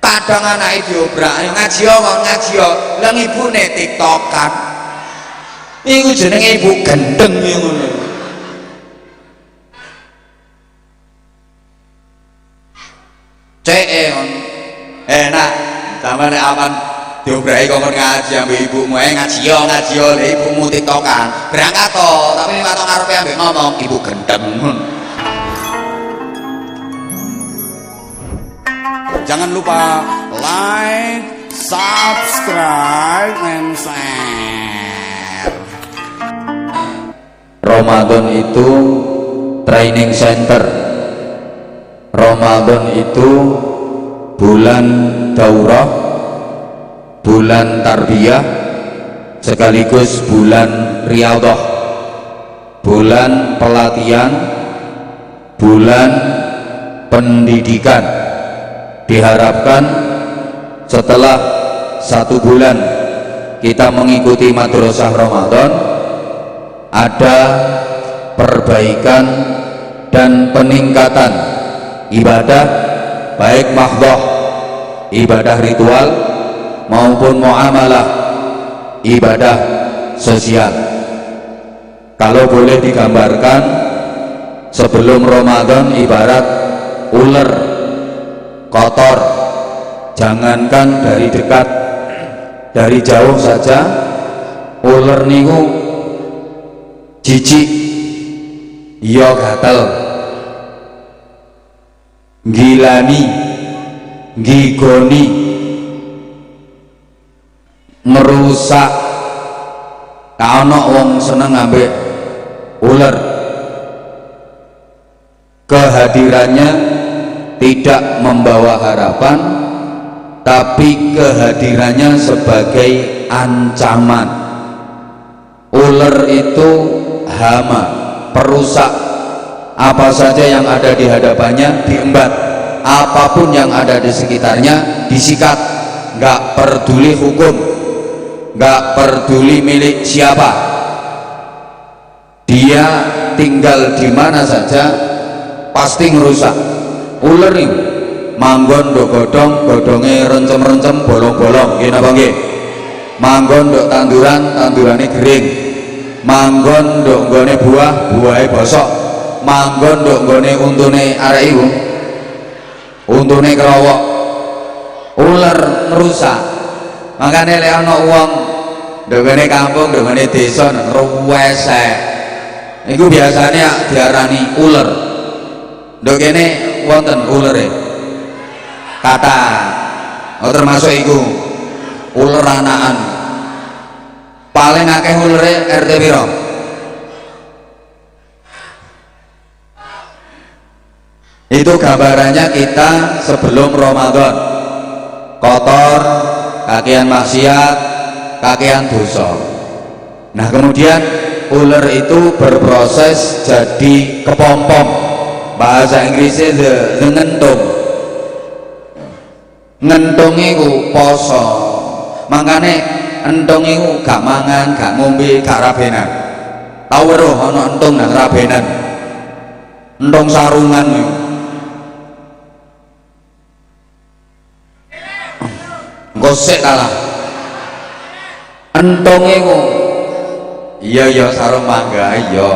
kadang anake diobrak ngaji kok ngaji kok lha ibune tiktokan iku jenenge ibu gendeng ngono ceke enak sampeyan aman diobraki kok ngaji ambek ibumu ngaji yo lha ibumu tiktokan berangkat to tapi watok karepe ambek ngomong ibu gendeng. Jangan lupa like, subscribe, and share. Ramadan itu training center. Ramadan itu bulan daurah, bulan tarbiyah, sekaligus bulan riyadhah, bulan pelatihan, bulan pendidikan. Diharapkan setelah 1 bulan kita mengikuti madrasah Ramadan ada perbaikan dan peningkatan ibadah baik mahdhah ibadah ritual maupun muamalah ibadah sosial. Kalau boleh digambarkan sebelum Ramadan ibarat ular kotor, jangankan dari dekat, dari jauh saja ular niku jijik ya gatel gilani gigoni merusak ana wong seneng ambek ular kehadirannya tidak membawa harapan tapi kehadirannya sebagai ancaman. Ular itu hama, perusak, apa saja yang ada di hadapannya diembat, apapun yang ada di sekitarnya disikat, nggak peduli hukum, nggak peduli milik siapa, dia tinggal di mana saja pasti ngerusak. Ular ini manggon do godong, godongnya rencem-rencem, bolong-bolong, gini apa nggih? Manggon do tanduran, tandurannya kering. Manggon do nggone buah, buahnya bosok. Manggon do nggone untune arek iku, untune kerowok. Ular ngerusak. Makanya lek ana wong ndongone kampung, ndongone desa ruwesek. Iku biasanya diarani ular. Ndok kene wonten ulere kata termasuk iku uler anakan paling akeh ulere RT piro itu gambarannya kita sebelum Ramadan kotor kakean maksiat kakean dosa. Nah kemudian uler itu berproses jadi kepompong, bahasa Inggrisnya the ngentung. Ngentung itu poso, makanya entung itu gak mangan, gak ngombe, gak rabenan. Tau weruh ana entung nang rabenan, entung sarungan itu. Gosek kalah entung itu iya sarung mangga iya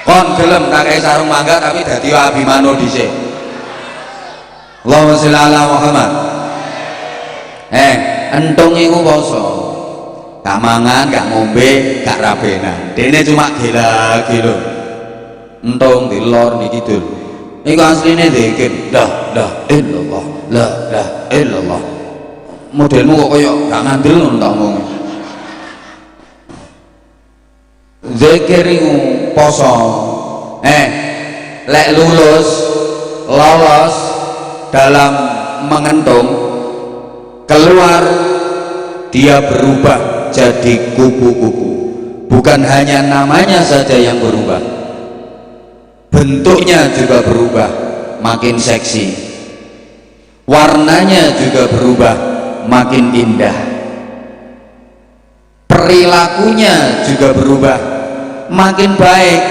kon gelem tak kayak sarung mangga tapi dadi Abimano dhisik. Allahumma sholli ala Muhammad. Entung iku poso. Gak mangan, gak ngombe, gak rabenan. Dene cuma gila-gila. Entung dilor niki kidul. Iku asline zikir. La illallah, la illallah. Modelmu kok koyo gak ngandel ngono tak omong. Zikir iku poso. Lek lolos dalam mengentung keluar dia berubah jadi kupu-kupu. Bukan hanya namanya saja yang berubah, bentuknya juga berubah, makin seksi, warnanya juga berubah, makin indah, perilakunya juga berubah, makin baik.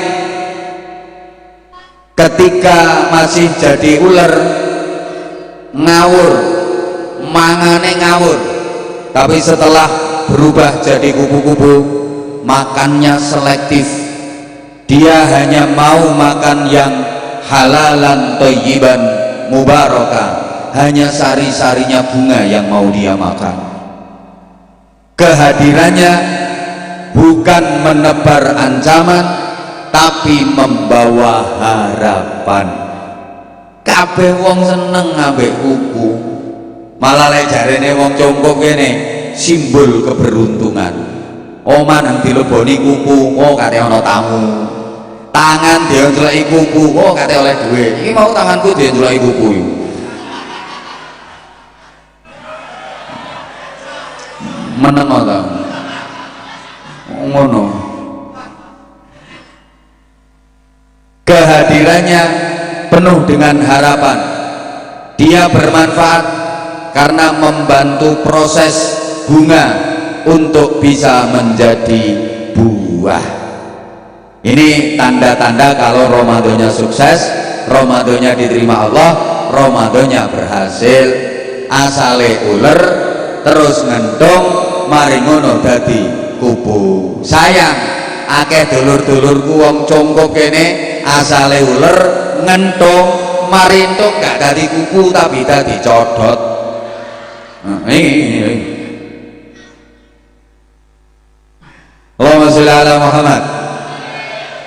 Ketika masih jadi ular ngawur, mangane ngawur, tapi setelah berubah jadi kupu-kupu makannya selektif. Dia hanya mau makan yang halalan thayyiban mubarakah, hanya sari-sarinya bunga yang mau dia makan. Kehadirannya bukan menebar ancaman tapi membawa harapan. Kabeh wong seneng ambek kuku, malah lek jarene wong congkok kene simbol keberuntungan. Omah nang dileboni kuku, oh kate ana tamu. Tangan dia ndeleki kuku, oh kate oleh duit. Iki mau tanganku dia ndeleki kuku iki. Meneng ta? Ngono. Kehadirannya penuh dengan harapan. Dia bermanfaat karena membantu proses bunga untuk bisa menjadi buah. Ini tanda-tanda kalau Ramadannya sukses, Ramadannya diterima Allah, Ramadannya berhasil. Asale uler terus ngentung, mari ngono dadi kupu. Sayang akeh dulur-dulurku wong congkok kene asale uler ngentung, mari entuk gak dadi kupu tapi dadi codot. Allahumma sholli ala Muhammad.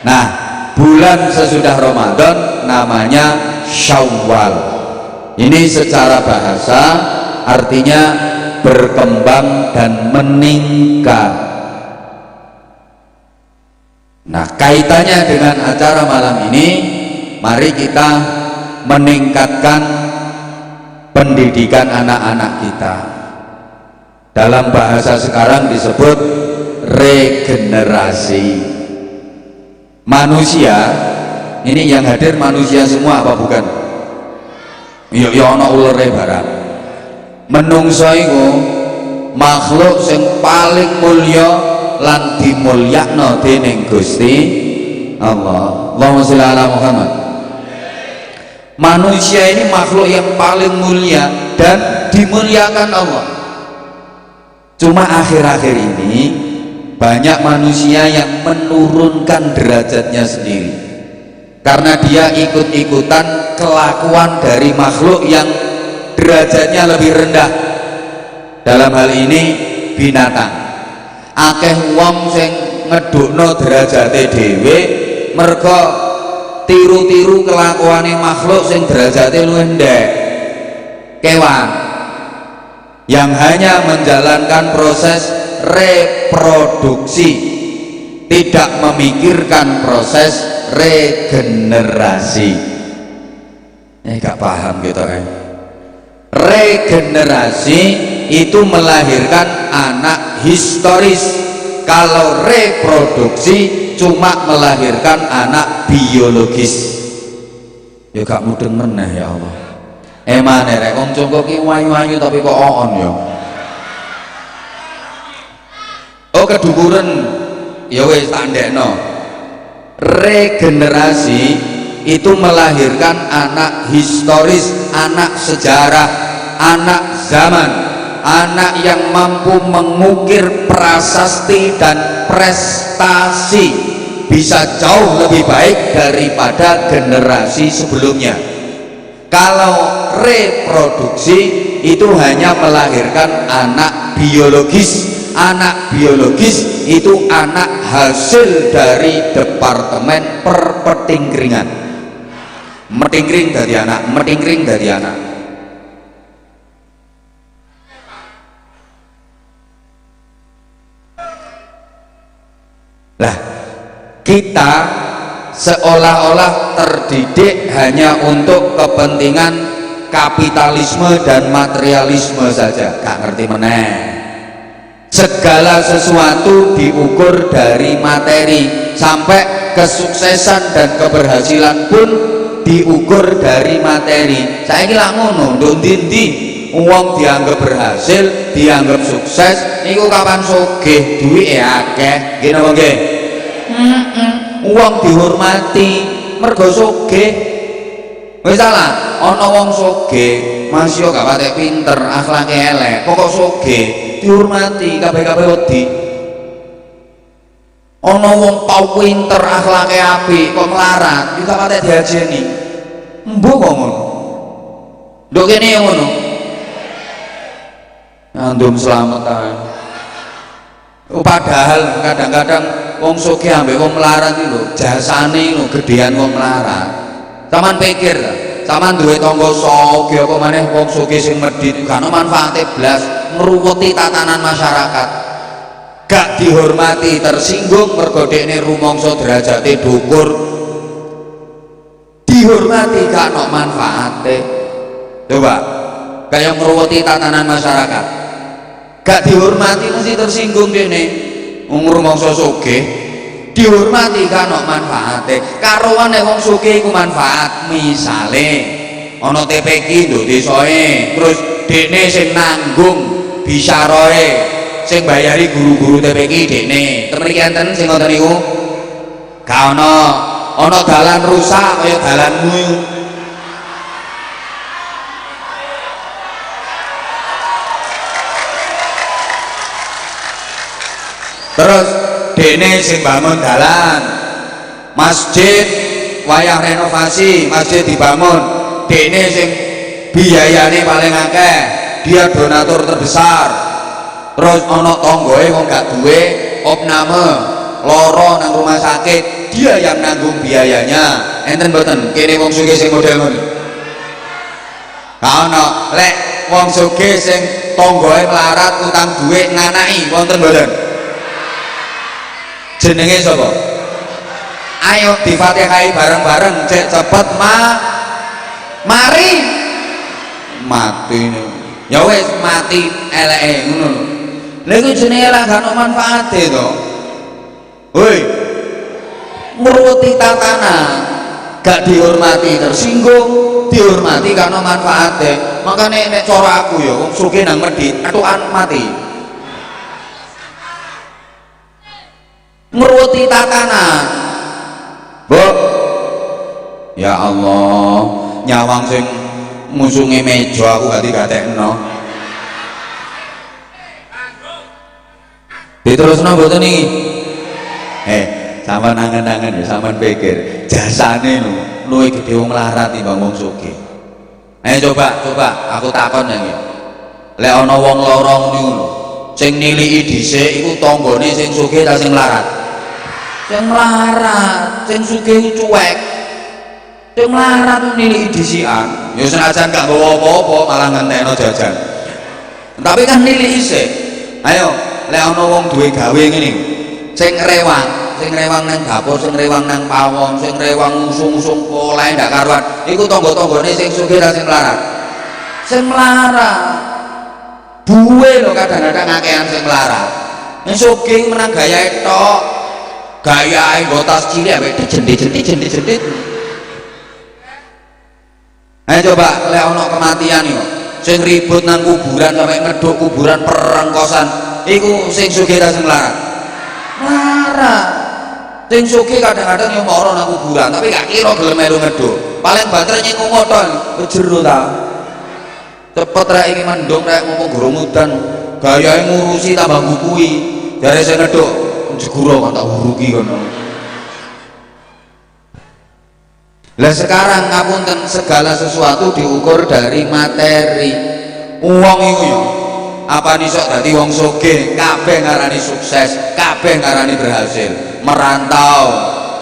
Nah, bulan sesudah Ramadan namanya Syawal. Ini secara bahasa artinya berkembang dan meningkat. Nah, kaitannya dengan acara malam ini, mari kita meningkatkan pendidikan anak-anak kita. Dalam bahasa sekarang disebut regenerasi. Manusia ini yang hadir manusia semua apa bukan? Ya ana ulere barang. Menungso iku makhluk sing paling mulya lan dimulyakno dening Gusti Allah. Allahumma sholli ala Muhammad. Manusia ini makhluk yang paling mulia dan dimuliakan Allah. Cuma akhir-akhir ini banyak manusia yang menurunkan derajatnya sendiri karena dia ikut-ikutan kelakuan dari makhluk yang derajatnya lebih rendah. Dalam hal ini binatang. Akeh wong sing ngedukno derajate dhewe mergo tiru-tiru kelakuane makhluk sing derajate luwih ndek. Kewan yang hanya menjalankan proses reproduksi, tidak memikirkan proses regenerasi. Gak paham gitu kan? Regenerasi itu melahirkan anak historis. Kalau reproduksi cuma melahirkan anak biologis. Ya gak mudeng meneh ya Allah. Emane rek wong congkok ki wayu-wayu tapi kok on ya. Oh kedukuran ya wis tak ndekno. Regenerasi itu melahirkan anak historis, anak sejarah, anak zaman, anak yang mampu mengukir prasasti dan prestasi, bisa jauh lebih baik daripada generasi sebelumnya. Kalau reproduksi itu hanya melahirkan anak biologis. Anak biologis itu anak hasil dari departemen perpetingkringan. Metingkring dari anak, metingkring dari anak. Lah, kita seolah-olah terdidik hanya untuk kepentingan kapitalisme dan materialisme saja. Gak ngerti meneh. Segala sesuatu diukur dari materi, sampai kesuksesan dan keberhasilan pun diukur dari materi. Saiki lak ngono, nduk ndi wong dianggap berhasil, dianggap sukses, niku kapan sugih, duwike akeh, nggih napa nggih? Wong dihormati mergo sugih. Wis salah, ana wong sugih masih gak patek pinter, akhlaknya elek, pokok soge dihormati, kabeh-kabeh wedi. Ana wong tau pinter, akhlaknya apik kok melarat, gak patek diajeni. Mbok kok ngono. Nduk kene yang ngono. Andum selamatan. Padahal kadang-kadang wong sugih ambek wong melarat iki lho, jasane lho gedean wong melarat. Saman pikir ta, saman duwe tangga sugih apa maneh wong sugih sing medhit gak ono manfaate blas, ngruweti tatanan masyarakat. Gak dihormati, tersinggung mergo dekne rumangsa derajate dhuwur. Dihormati gak ono manfaate. Coba, kayak ngruweti tatanan masyarakat. Gak dihormati mesti tersinggung dene. Wong rumangsa sugih dihormati kan ono manfaate. Karoan nek wong sugih iku manfaat. Misale ana TPQ lho desoe, terus dekne sing nanggung bisaroe, sing bayari guru-guru TPQ dekne. Temen iki enten sing ngoten niku? Gak ono. Ana dalan rusak kaya dalanmu. Terus dene sing bangun dalan, masjid wayah renovasi, masjid dibangun, dene sing biayane paling akeh, dia donatur terbesar. Terus ana tanggoe wong gak duwe opname loro nang rumah sakit, dia yang nanggung biayanya. Enten mboten kene wong sugih sing model ngono? Gak ana. Lek wong sugih sing tanggoe melarat utang duit nganaki wonten mboten? Jenenge sapa? Ayo difatihai bareng-bareng cek cepet mari mati. Ya wis mati eleke ngono lho. Lha iku jenenge ra gak ono manfaate to. Hoi. Ngruweti tatanan, gak dihormati tersinggung, dihormati gak ono manfaate. Makane nek cara aku ya wong sugih nang medhit atukan mati. Ngruweti tatanan. Bu, ya Allah, nyawang sing musunge meja aku gak digatekno. Diterusno mboten iki? Sampeyan angen-angen ya, sampeyan pikir jasane lho luwih gedhe wong melarat timbang wong sugih. Coba aku takon nang iki. Lek ana wong lara niku lho, sing niliki dhisik iku tanggane sing sugih ta sing melarat? Sing melarat, sing sugih cuek. Sing melarat niliki dhisikan. Ya senajan gak nggawa apa-apa malah ngentekno jajan. Tapi kan niliki sik. Ayo, lek ana wong duwe gawe ngene. Sing rewang nang dapur, sing rewang nang pawon, sing rewang usung-usung polahe ndak karuan. Iku tangga-tanggane sing sugih ta sing melarat? Sing melarat. Duwe lho kadang-kadang akehan sing melarat. Nek sugih menang gayahe tok. Gayahe nggo tas cilik ambek dijendit-jendit. Ayo coba lek ana kematian yo, sing ribut nang kuburan sampai ngeduk kuburan perengkosan, iku sing sugih ta sing melarat? Melarat. Sing sugih kadang-kadang yo mara nang kuburan, tapi gak kira gelem melu ngeduk. Paling banter nyingung ngoten, jero ta. Cepet rek iki mendung rek ngomong gromudan. Gayahe ngurusi tambah ngukui. Jare sing ngeduk seguro kan tak urugi kono. Lah sekarang ngapunten, segala sesuatu diukur dari materi. Uang iku yo apa nisok dadi wong sugih kabeh ngarani sukses, kabeh ngarani berhasil. Merantau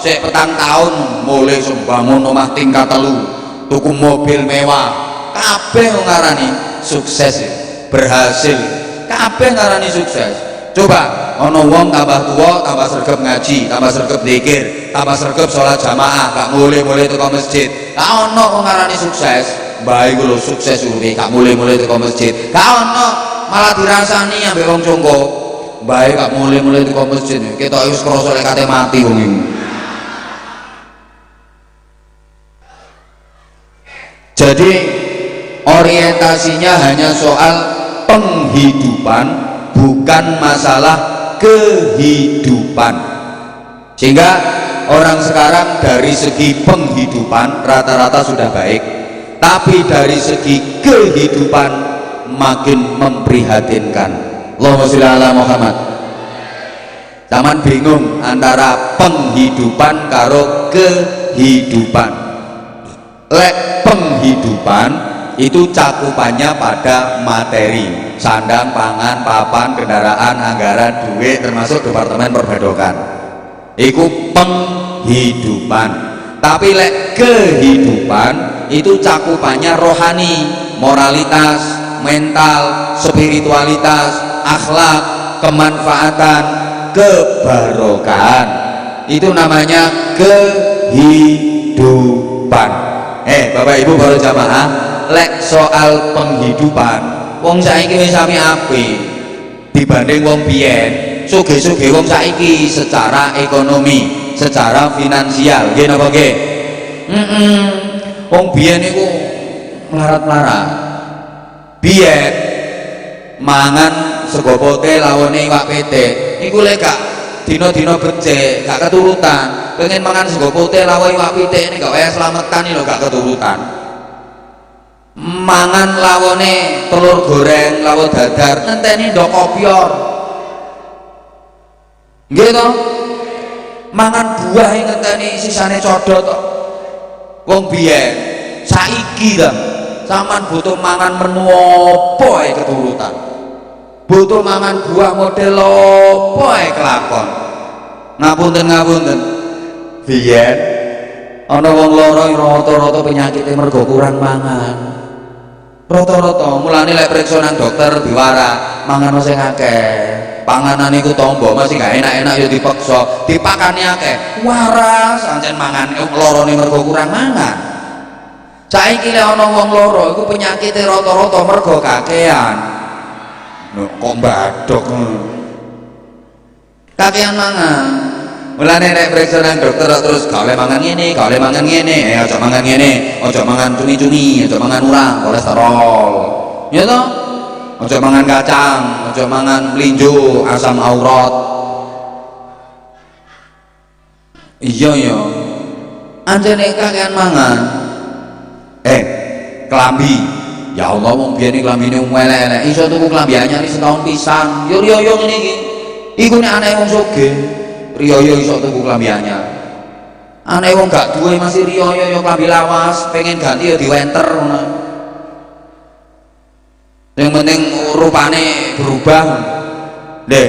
sik petang tahun mulai sembangun omah tingkat 3, tuku mobil mewah, kabeh ngarani sukses, berhasil. Kabeh ngarani sukses. Coba ana wong tambah tua tambah sregep ngaji, tambah sregep zikir, tambah sregep salat jamaah, gak mulai-mulai teko masjid. Gak ana wong ngarani sukses. Mbah iku lho sukses urip, gak mulai-mulai teko masjid. Gak ana, malah dirasani ambek wong congko. Mbah gak mulai-mulai teko masjid. Ketok wis krasa lek kate mati wong iki. Jadi orientasinya hanya soal penghidupan, bukan masalah kehidupan. Sehingga orang sekarang dari segi penghidupan rata-rata sudah baik, tapi dari segi kehidupan makin memprihatinkan. Allahumma sholli ala Muhammad. Zaman bingung antara penghidupan karo kehidupan. Lek penghidupan itu cakupannya pada materi, sandang, pangan, papan, kendaraan, anggaran, duit, termasuk departemen perbadokan. Itu penghidupan. Tapi lek kehidupan itu cakupannya rohani, moralitas, mental, spiritualitas, akhlak, kemanfaatan, kebarokahan. Itu namanya kehidupan. Bapak Ibu baru jamaah, lek soal penghidupan wong saiki wis sami apik dibanding wong biyen. Sugih-sugih wong saiki secara ekonomi, secara finansial, nggih napa nggih? Wong biyen niku melarat-melarat. Biyen mangan sego pote lawone iwak pete niku lek gak dina-dina becik gak keturutan, pengen mangan sego pote lawone iwak pete ini gak wayah slametan lho, gak keturutan. Mangan lawone telur goreng, lawon dadar ngenteni ndok kopior. Nggih to? Mangan buah ngenteni sisane codot to. Wong biyen, saiki ta sampean butuh mangan menu apa ae keturutan. Butuh mangan buah model apa ae kelakon. Ngapunten. Biyen ana wong lara rata-rata penyakite mergo kurang mangan. Rata-rata mulane lek priksa nang dokter diwara mangan sing akeh. Panganan iku tombo masih gak enak-enak ya dipaksa, dipakani akeh. Waras ancen mangan lorone mergo kurang mangan. Saiki lek ana wong lara iku penyakite rata-rata mergo kakean. Lho kok mbadok. Kakean mangan. Mulane nek priksa nang dokter terus gak oleh mangan ngene, gak oleh mangan ngene, aja mangan ngene, aja mangan cumi-cumi, aja mangan urang, kolesterol. Ya toh? Aja mangan kacang, aja mangan melinjo, asam aurat. Iya ya. Anjene kakean mangan. Klambi. Ya Allah wong biyen iki klambine elek-elek. Iso tuku klambi anyar setahun pisan. Yo riyo ngene iki. Iku nek anake wong sugih, riyo iso tuku klambi anyar. Anake wong gak duwe masih riyo yo klambi lawas, pengen ganti ya diwenter ngono. Yang penting rupane berubah. Deh,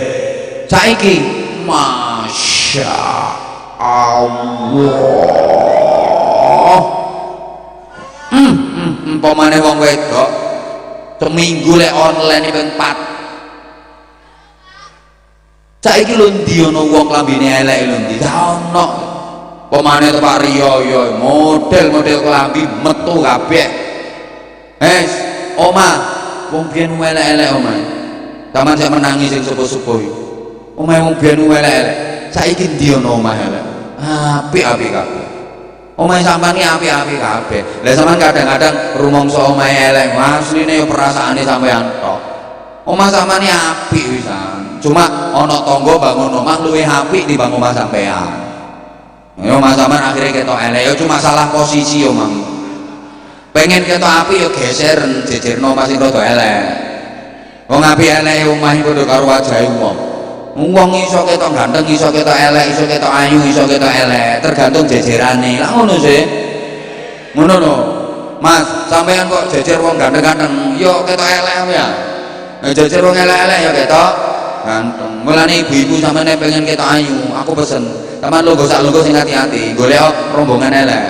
saiki masya Allah. Pemane wong wedok seminggu lek online ping 4. Saiki lho ndi ana wong klambine elek lho ndi? Gak ono. Pemane tepak riyo yo model-model klambi metu kabeh. Omah wong biyen elek-elek omahe. Taman sik menangi sing subuh-subuh. Omahe wong biyen elek-elek. Saiki ndi ana omah elek? Apik-apik kabeh. Omahe sampean iki apik-apik kabeh. Lah sampean kadang-kadang rumangsa omahe elek, asline yo perasaane sampean tok. Omah sampean iki apik pisan. Cuma ana tangga bangun omah luwih apik timbang omah sampean. Ya omah sampean akhire ketok elek, yo cuma salah posisi omah. Pengen ketok api yo geser jejerno masih rada elek. Wong api elek omah iku padha karo wajahe wong. Wong iso ketok ganteng, iso ketok elek, iso ketok ayu, iso ketok elek, tergantung jejerane. Lah ngono sih. Ngono lho. Mas, sampean kok jejer wong ganteng-ganteng, yo ketok elek ya. Nek jejer wong elek-elek ya ketok ganteng. Mulane ibu-ibu sampeyan pengen ketok ayu, aku pesen. Sampeyan lungguh sak lungguh sing ati-ati, golek rombongan elek.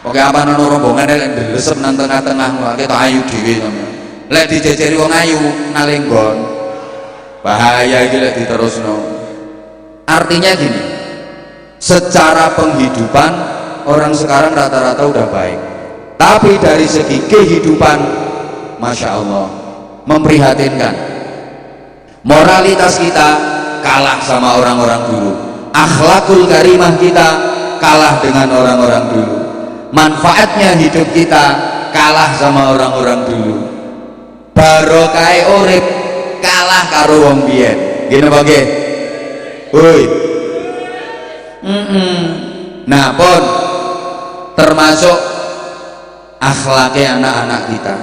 Oke apa nono rombongan lek ndelesep nang tengah-tengah ketok ayu dhewe sampeyan. Lek dijejeri wong ayu nalenggon. Bahaya iki lek diterusno. Artinya gini. Secara penghidupan orang sekarang rata-rata udah baik. Tapi dari segi kehidupan Masya Allah memprihatinkan. Moralitas kita kalah sama orang-orang dulu. Akhlakul karimah kita kalah dengan orang-orang dulu. Manfaatnya hidup kita kalah sama orang-orang dulu. Barokai urip kalah karo wong biyen. Gini apa nggih? Woi. Nah pun termasuk akhlaknya anak-anak kita.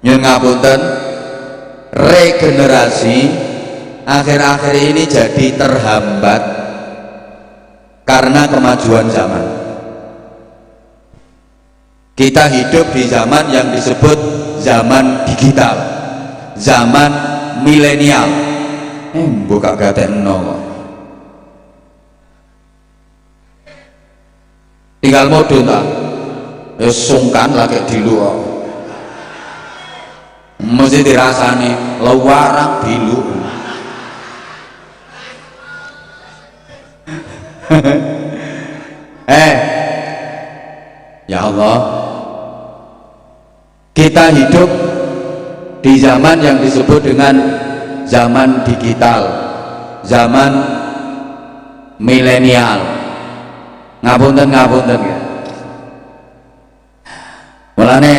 Nyun ngapunten, regenerasi akhir-akhir ini jadi terhambat karena kemajuan zaman. Kita hidup di zaman yang disebut zaman digital, zaman milenial. Buka gatekno kok. Tinggal modun ta. Sungkan lagi dilu kok. Mesti dirasani lewarang dilu. Ya Allah, kita hidup di zaman yang disebut dengan zaman digital, zaman milenial. Ngapunten ya. Mulane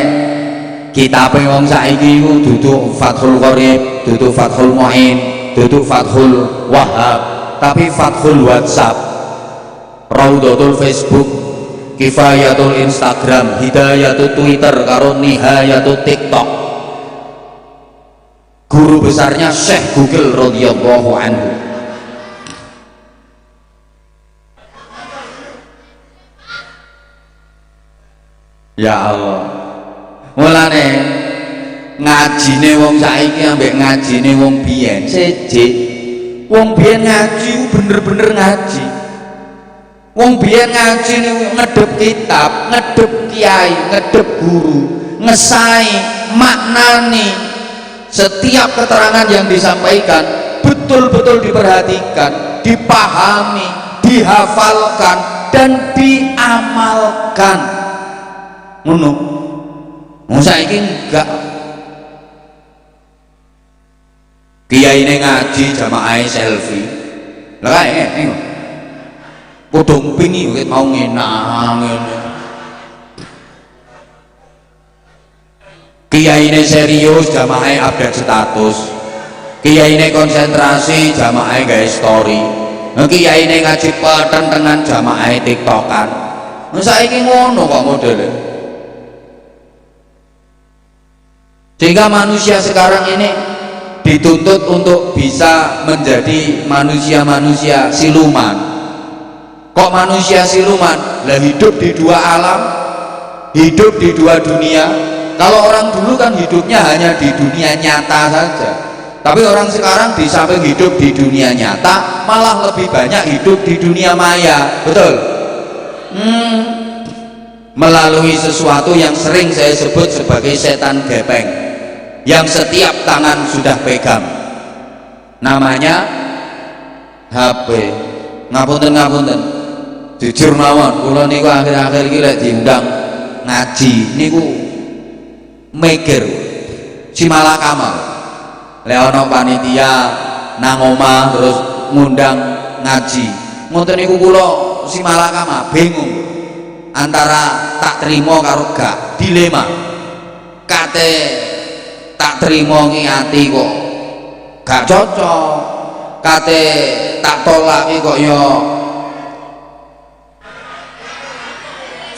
kitabe wong saiki iku dudu Fathul Qorib, dudu Fathul Mu'in, dudu Fathul Wahhab, tapi Fathul WhatsApp, Raudhatul Facebook, Kifayatul Instagram, Hidayatul Twitter, karo Nihayatul TikTok. Guru besarnya Syekh Google radhiyallahu anhu. Ya Allah, mulane ngajine wong saiki ambek ngajine wong biyen sejik. Wong biyen ngaji bener-bener ngaji. Wong biyen ngaji ngedep kitab, ngedep kiai, ngedep guru, ngesai maknani setiap keterangan yang disampaikan betul-betul diperhatikan, dipahami, dihafalkan dan diamalkan. Ngono. Wong saiki enggak. Kiyaine ngaji jamaah selfie. Lah kae podong pingi ket mau ngenang ngene. Kiyaine serius jamaah update status. Kiyaine konsentrasi jamaah gawe story. Kiyaine ngaji petentengan jamaah tiktokan. Saiki ngono kok modele. Sehingga manusia sekarang ini dituntut untuk bisa menjadi manusia-manusia siluman. Kok manusia siluman? Lah hidup di dua alam, hidup di dua dunia. Kalau orang dulu kan hidupnya hanya di dunia nyata saja, tapi orang sekarang di samping hidup di dunia nyata malah lebih banyak hidup di dunia maya. Betul? Melalui sesuatu yang sering saya sebut sebagai setan gepeng, yang setiap tangan sudah pegang, namanya HP. Ngapunten jujur mawon, kula niku akhir-akhir iki lek diundang ngaji niku mikir simalakamal. Lek ana panitia nang omah terus ngundang ngaji, ngoten niku kula simalakamal bingung antara tak terima karo gak, dilema. Kate tak terima ki ati kok gak cocok, kate tak tolak ki kok yo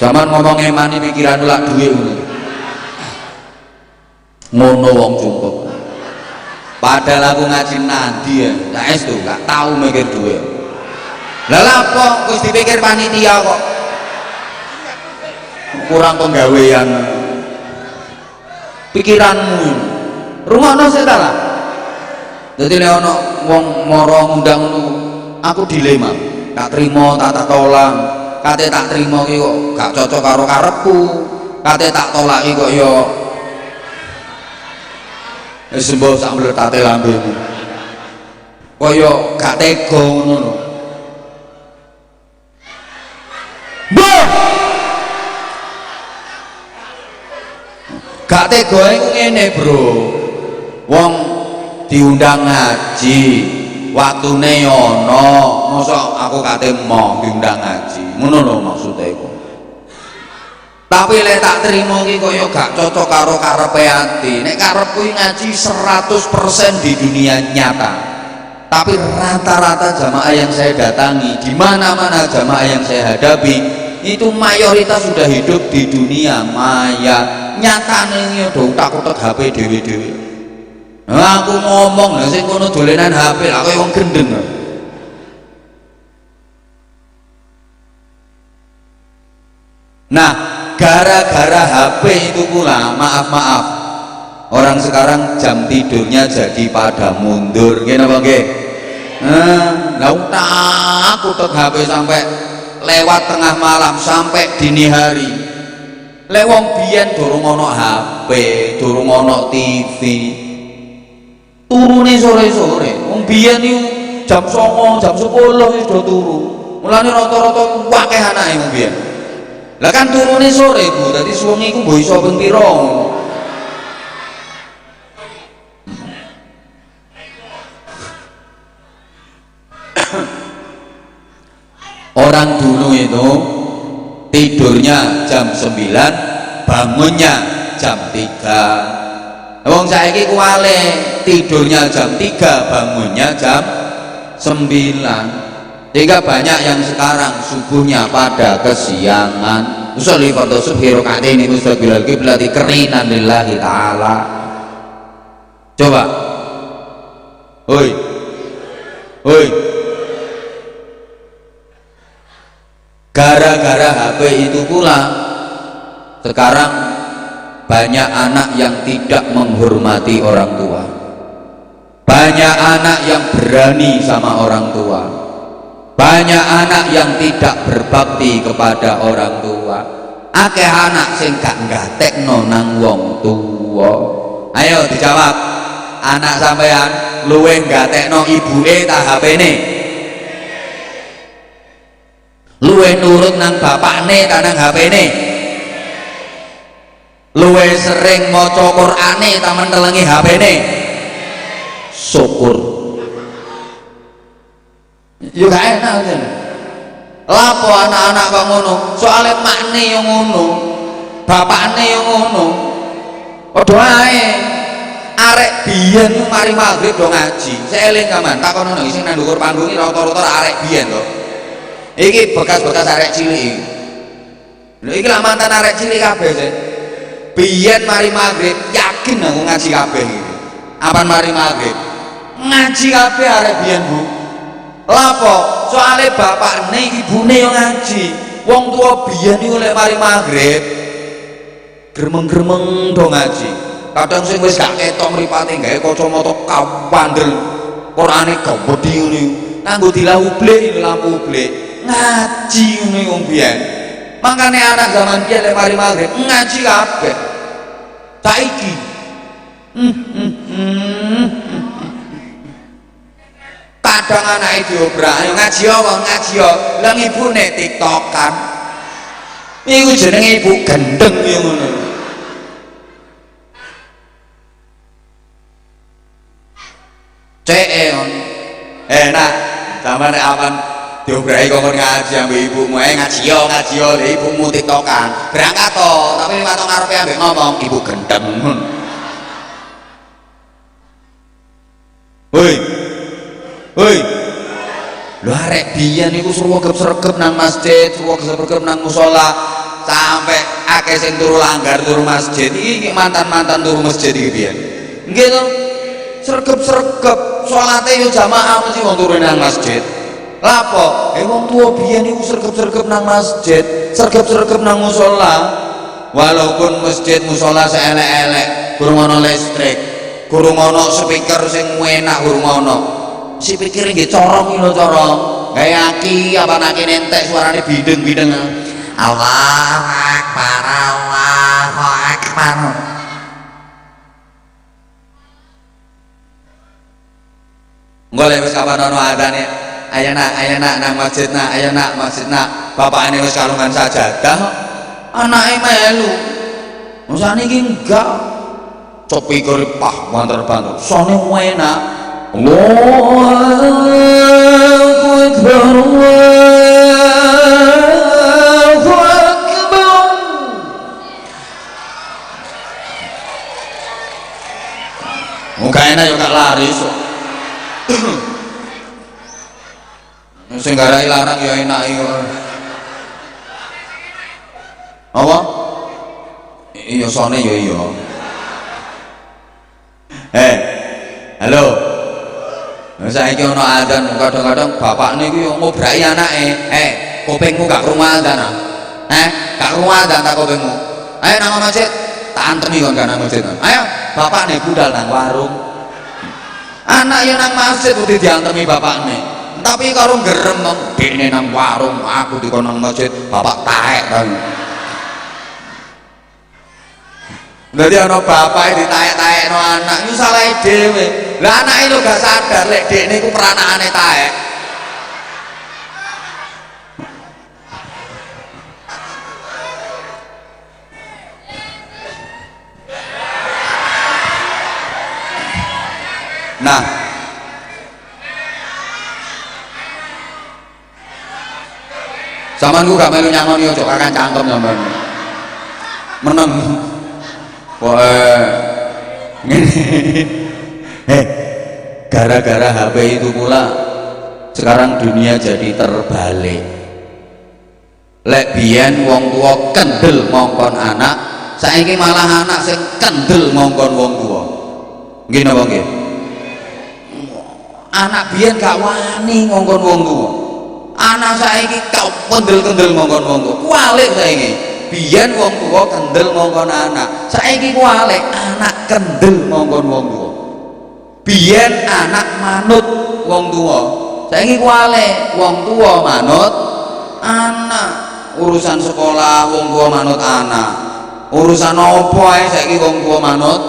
zaman ngomong emani pikiran lak duwe ngono wong cukup. Padahal aku ngaji nanti ya gak estu, gak tahu mikir duwe. Lah apa wis dipikir panitia kok kurang penggawean pikiranmu. Rumakno sik ta lah. Dadi nek ana wong mara ngundang ngono, aku dilema. Tak trimo tak tolak. Kate tak trimo ki kok gak cocok karo karepku. Kate tak tolak ki kok ya wis mbok sak mletate lambemu. Kaya gak tega ngono lho. Mbah. Gak tega iku ngene, Bro. Wong diundang ngaji, waktune ana, mosok aku kate mau diundang ngaji. Ngono lho maksude iku. Tapi lek tak trimo ki kaya gak cocok karo karepe ati. Nek karepku ngaji 100% di dunia nyata. Tapi rata-rata jamaah yang saya datangi, di mana-mana jamaah yang saya hadapi, itu mayoritas sudah hidup di dunia maya. Nyatane yo do utak-utak HP dhewe-dhewe. Nah, aku ngomong lha sing kono dolenan HP, aku wong gendeng. Nah, gara-gara HP itu pula, maaf, orang sekarang jam tidurnya jadi pada mundur, gini apa nggih? Nah, aku tek HP sampai lewat tengah malam sampai dini hari. Lewong biyen durung ono HP, durung ono TV. Turune sore-sore. Wong biyen niku jam 09.00, jam 10 wis do turu. Mulane rata-rata akeh anake wong biyen. Lah kan turune sore, Bu. Dadi suwengi iku mbok iso ping pira? Orang dulu itu tidurnya jam 9, bangunnya jam 3. Wong saiki kuwale tidurnya jam 3, bangunnya jam 9. Sehingga banyak yang sekarang subuhnya pada kesiangan. Usolli fardhu subhi rakaatain mustaqbilal qiblati karinan lillahi taala. Coba. Hoi. Gara-gara HP itu pula sekarang banyak anak yang tidak menghormati orang tua. Banyak anak yang berani sama orang tua. Banyak anak yang tidak berbakti kepada orang tua. Akeh anak sing gak nggatekno nang wong tua. Ayo dijawab. Anak sampean luwe nggatekno ibuke ta HP-ne? Luwe nurut nang bapakne ta nang HP-ne? Luwe sering maca Qur'ane ta mentelengi HP-ne? Syukur. Ya gak enak kan. Lapo anak-anak kok ngono? Soale makne yang ngono, bapakne yang ngono. Padha ae. Arek biyen mari magrib do ngaji. Seeling kaman takono nang sing nang dhuwur panggung iki rata-rata arek biyen to. Iki bekas-bekas arek cilik iki. Lha iki lak mantan arek cilik kabeh sih. Biyen mari magrib yakin aku ngaji kabeh iki. Apan mari magrib ngaji kabeh arek biyen, Bu. Lapo? Soale bapakne ibune yo ngaji. Wong tua biyen niku lek mari magrib gremeng-gremeng do ngaji. Kadang sing wis gak ketok mripate gawe kacamata kawandel. Qur'ane gawedhi ngene. Nganggo dilahu blik lampu blik. Ngaji ngene wong biyen. Makane anak zaman biyen lek mari magrib ngaji kabeh. Saiki kadang anak diobrak, ayo ngaji apa? Ngaji ya. Lah ibune tiktokan. Iku jenenge ibu gendeng ya ngono. Cek enak. Samane awan diobraki kok ngaji ambek ibumu. Ngaji ya, lha ibumu tiktokan. Berangkat to, tapi matok ngarepe ambek ngomong ibu gendeng. Hoi. Lho arek biyen niku sregep-sregep nang masjid, sregep-sregep nang musala sampai akeh sing turu langgar turu masjid. Iki mantan-mantan turu masjid iki biyen. Nggih to? Sregep-sregep, salate yo jamaah mesti wong turu nang masjid. Lapo? Wong tuwa biyen niku sregep-sregep nang masjid, sregep-sregep nang musala. Walaupun masjid musala seelek-elek, kurang ana listrik, kurang ana speaker sing enak, kurang ana. Si pikir nggih corong iki lho corong. Gawe aki apa nake entek suarane bideng-bideng. Allahu Akbar, Allahu Akbar. Engko lek wis kapan ono adane, ayo nak nang masjid nak, ayo nak masjid nak. Bapakane wis kalungan sajadah, anake melu. Musane iki enggak. Copi keripah banter-banter. Sone enak. Allahu Akbar, Allahu Akbar. Muga enak yo gak laris. Sing garai larang yo enak yo. nyusone ya iya. Halo. Saiki ana adzan kadang-kadang bapakne iki yo ngobraki anake. Kupingmu gak krungu adzan ah. Gak krungu adzan tak kupingmu. Ayo nang masjid, tak antemi kon nang masjid. Ayo, bapakne budal nang warung. Anak yo nang masjid kudu diantemi bapakne. Tapi karo gerem dene nang warung, aku dikon nang masjid, bapak taek kan. Dadi ana bapak ditaek-taekno anak, iku salahe dhewe. Lah anake lho gak sadar lek dekne iku peranakane taek. Nah, sampean ku gak melu nyangoni ojo kakak cangkem sampean. Meneng. Wah. Ngene. Gara-gara HP itu pula sekarang dunia jadi terbalik. Lek biyen wong tua kendel ngongkon anak, saiki malah anak sing kendel ngongkon wong tua. Nggih napa nggih? Anak biyen gak wani ngongkon wong tua. Anak saiki kau kendel-kendel ngongkon wong tua. Kualik saiki. Biyen wong tua kendel ngongkon anak, saiki kualik anak kendel ngongkon wong tua. Biyen anak manut wong tua, saiki kualik wong tua manut anak. Urusan sekolah wong tua manut anak, urusan opo ae saiki wong tua manut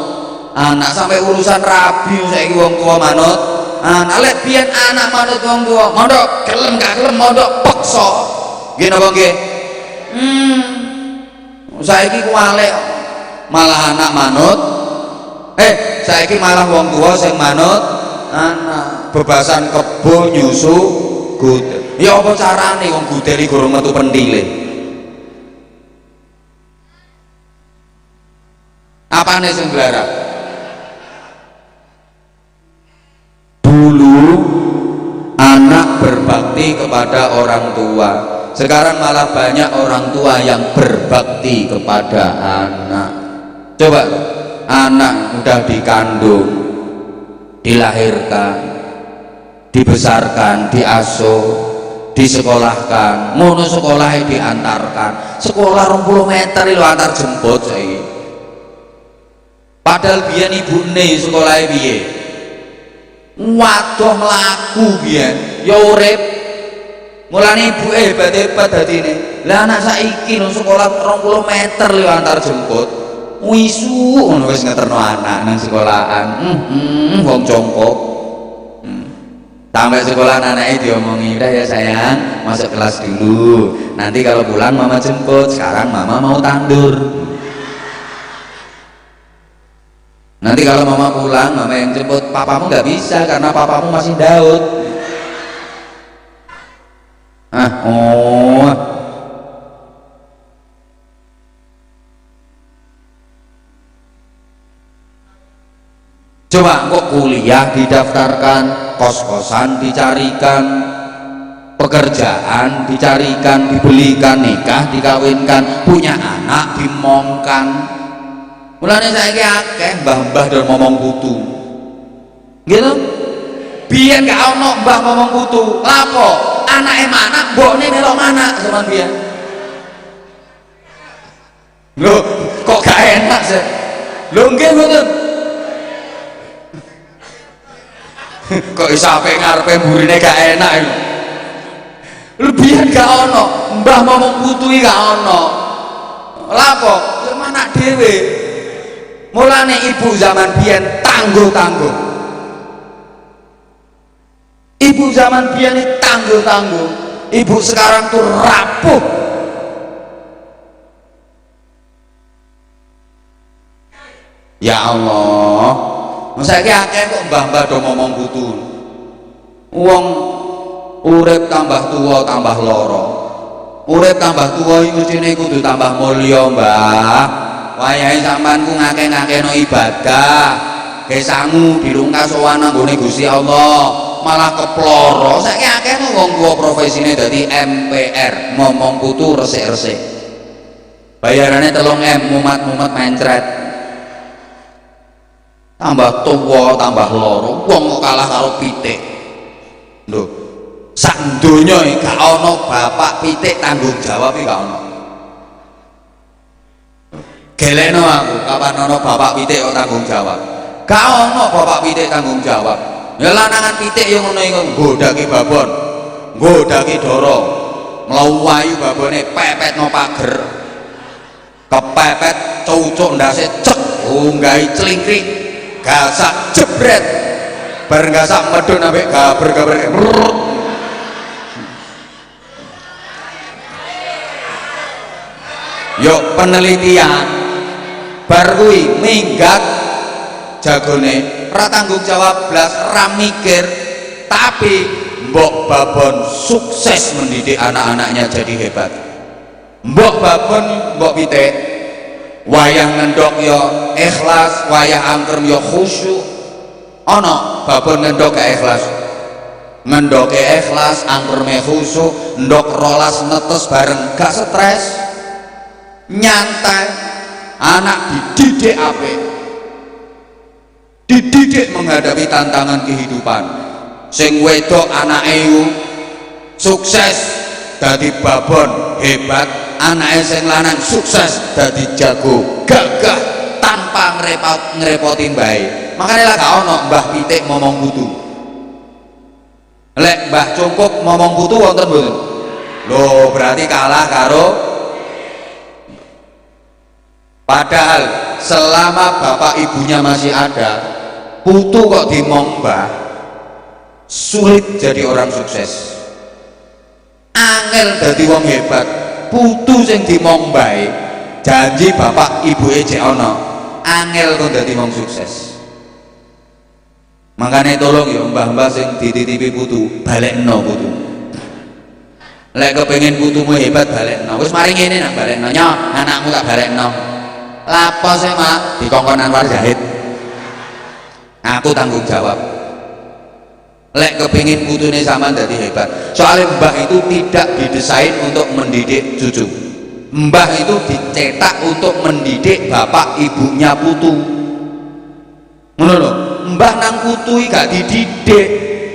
anak, sampai urusan rabi saiki wong tua manut anak. Lek biyen anak manut wong tua, mondok gelem gak gelem mondok peksa. Nggih napa nggih? Saiki kualik malah anak manut saiki malah wong tua sing manut anak. Bebasan kebo nyusu gudel. Ya apa carane wong gudel iki gorong metu pentile? Apane sing glarak? Dulu anak berbakti kepada orang tua, sekarang malah banyak orang tua yang berbakti kepada anak. Coba anak udah dikandung, dilahirkan, dibesarkan, diasuh, disekolahkan, ngono sekolahnya diantarkan, sekolah 20 meter itu antar jemput saiki. Padahal biyen ibune sekolahnya piye? Waduh mlaku biyen, ya urip. Mulane ibuke hebat-hebat dadine. Lah anak saiki nang sekolah 20 meter lho antar jemput. Wisu ngono wis ngeterno anak nang sekolahan. Wong jongkok. Sampai sekolah anaknya diomongi, udah ya sayang, masuk kelas dulu. Nanti kalau pulang mama jemput. Sekarang mama mau tandur. Nanti kalau mama pulang, mama yang jemput. Papamu nggak bisa karena papamu masih Daud. Coba kok kuliah didaftarkan, kos-kosan dicarikan, pekerjaan dicarikan, dibelikan, nikah dikawinkan, punya anak dimongkan. Mulane saiki akeh mbah-mbah dan momong putu. Gitu? Biyen gak ono mbah momong putu. Lapo? Anake mana, mbokne melok mana zaman biyen. Lho, kok gak enak sih? Lho nggih mboten. Kok iso ape ngarepe mburine gak enak lho. Lebihan gak ono, mbah momong putu iki gak ono. Lapo? Ya anak dhewe. Mulane ibu zaman biyen tangguh-tangguh. Ibu zaman biyen tangguh-tangguh. Ibu sekarang tuh rapuh. Ya Allah, saiki akeh kok mbah-mbah do ngomong putu. Wong urip tambah tua tambah lara. Urip tambah tua iki mestine kudu tambah mulya, Mbah. Wayahe sampean ku ngake-ngakeno ibadah. Gesangu dirungkas sowan nggone Gusti Allah, malah keploro. Saiki akeh wong tua profesine dadi MPR, ngomong putu resik-resik. bayarannya 3M, mumat-mumat mencret, tambah tua tambah loro, wong kok kalah karo pitik lho. Sak donya gak ono bapak pitik tanggung jawab gak ono. Gelekno aku kapan ono bapak pitik kok tanggung jawab, gak ono bapak pitik tanggung jawab. Ya lanangan pitik yang ngono iku nggodaki babon, nggodaki doro, mlayu babone pepet no pager, kepepet cucuk ndase cek nggahi clingkrik gasak jebret bareng gasak medun ambek gaber-gaber yuk penelitian bar kuwi minggat jagone ra tanggung jawab blas ra mikir, tapi mbok babon sukses mendidik anak-anaknya jadi hebat. Mbok babon mbok pitik wayang ngendok yo ikhlas, wayang angker yo khusyuk. Ana babon ngendok gak ikhlas, ngendoke ikhlas, angkerme khusyuk, ndok rolas netes bareng gak stres, nyantai. Anak dididik apik, dididik menghadapi tantangan kehidupan. Sing wedok anake sukses dadi babon hebat, anake sing lanang sukses dadi jago gagah tanpa ngerepoti mbahe. Makanya lah gak ono Mbah Pitik momong putu. Lek Mbah Cungkup momong putu wonten mboten? Loh, berarti kalah karo. Padahal selama bapak ibunya masih ada, putu kok dimong mbah, sulit jadi orang sukses. Angel dadi wong hebat, putu sing dimong mbahe, janji bapak ibu cek ana, angel kok dadi wong sukses. Makanya tolong ya mbah-mbah sing dititipi putu, balekno putu. Lek kepengin putumu hebat balekno. Wis mari ngene nak balekno, nyok, anakmu tak balekno. Lapo sih mak dikongkon Anwar Zahid, aku tanggung jawab. Lek kepingin putune sama jadi hebat, soalnya mbah itu tidak didesain untuk mendidik cucu, mbah itu dicetak untuk mendidik bapak ibunya putu. Ngono lho, mbah nang putu gak dididik,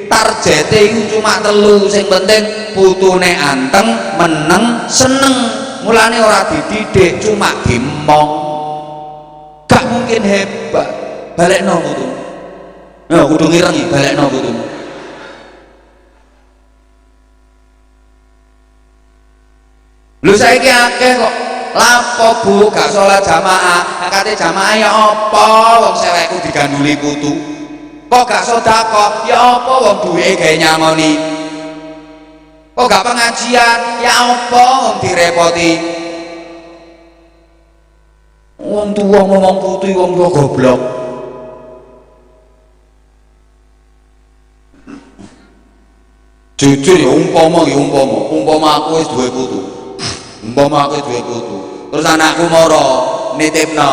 targete iku cuma telu, sing penting putune anteng, meneng, seneng. Mulane ora dididik, cuma dimong. Gak mungkin hebat. Balekno putu. Nah, kudu ngirengi balekno putu. Lho saiki akeh kok lapo Bu gak salat jamaah. Akate jamaah ya apa wong sewekku diganduli putu. Kok gak sedekah ya apa wong duwike gawe nyangoni. Kok gak pengajian ya apa wong direpoti. Wong tuwa ngomong putu wong tuwa goblok. Jujur ya umpama aku wis duwe putu. Umpama aku duwe putu. Terus anakku mara nitipno.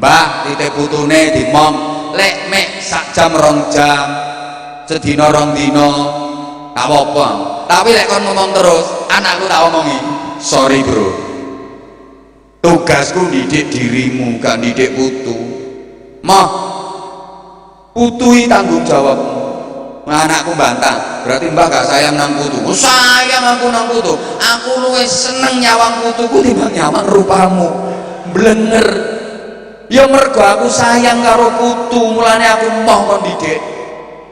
Mbah, titip putune dimong. Lek mek sak jam 2 jam. Sedina 2 dina. Gak apa-apa. Tapi lek kon ngomong terus, anakku tak omongi. Sorry, Bro. Tugasku didik dirimu, gak didik putu. Mah, putui tanggung jawabmu. Anakku bantah, berarti mbah gak sayang nang putu. Oh, sayang aku nang putu. Aku luwih seneng nyawang putuku timbang nyawang rupamu. Blenger. Ya mergo aku sayang karo putu, mulane aku moh kon didik.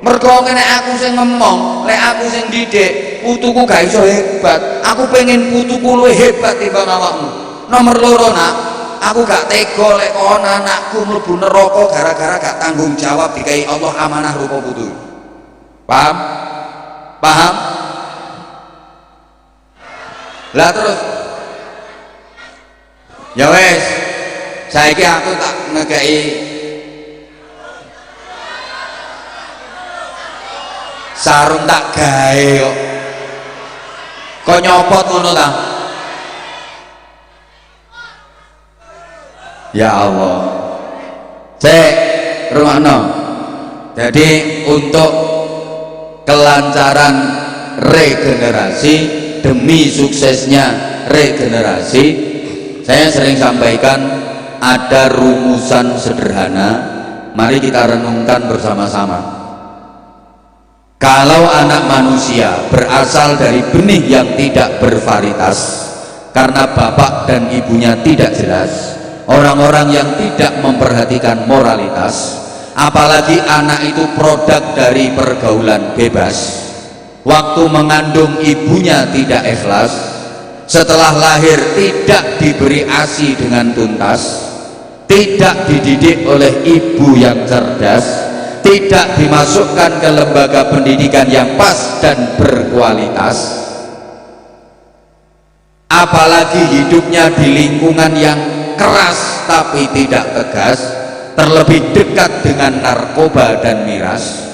Mergo kene aku sing ngomong, lek aku sing didik, putuku gak iso hebat. Aku pengen putuku luwih hebat timbang awakmu. Nomor 2 nak, aku gak tega lek kon anakku mlebu neraka gara-gara gak tanggung jawab dikai Allah amanah rupa putu. Paham? Paham? Lah terus ya wes, saiki aku tak ngekei sarung tak gawe kok nyopot ngono ta? Ya Allah, cek rumakno. Jadi untuk kelancaran regenerasi, demi suksesnya regenerasi, saya sering sampaikan ada rumusan sederhana, mari kita renungkan bersama-sama. Kalau anak manusia berasal dari benih yang tidak bervarietas karena bapak dan ibunya tidak jelas, orang-orang yang tidak memperhatikan moralitas, apalagi anak itu produk dari pergaulan bebas, waktu mengandung ibunya tidak ikhlas, setelah lahir tidak diberi ASI dengan tuntas, tidak dididik oleh ibu yang cerdas, tidak dimasukkan ke lembaga pendidikan yang pas dan berkualitas, apalagi hidupnya di lingkungan yang keras tapi tidak tegas, terlebih dekat dengan narkoba dan miras.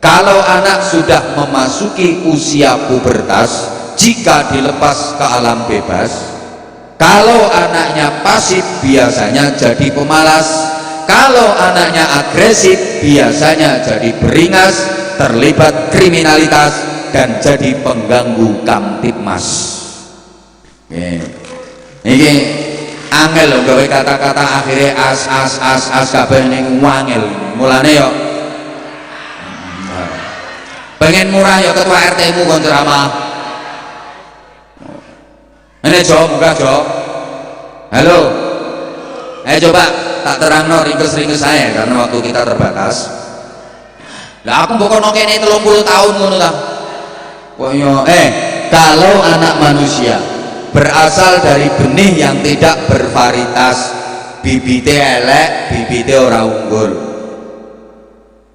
Kalau anak sudah memasuki usia pubertas, jika dilepas ke alam bebas, kalau anaknya pasif biasanya jadi pemalas, kalau anaknya agresif biasanya jadi beringas, terlibat kriminalitas, dan jadi pengganggu kamtipmas. Ini angel loh gawe kata-kata akhirnya as kabeh ning wangel. Mulane yo pengen murah ya ketua RT mu kon ceramah. Ini Jo, buka Jo. Halo. Coba tak terangno ringkes-ringkes saya karena waktu kita terbatas. Lah aku mbok kono kene 30 tahun ngono ta. Kalau anak manusia berasal dari benih yang tidak bervarietas, bibite elek, bibite ora unggul.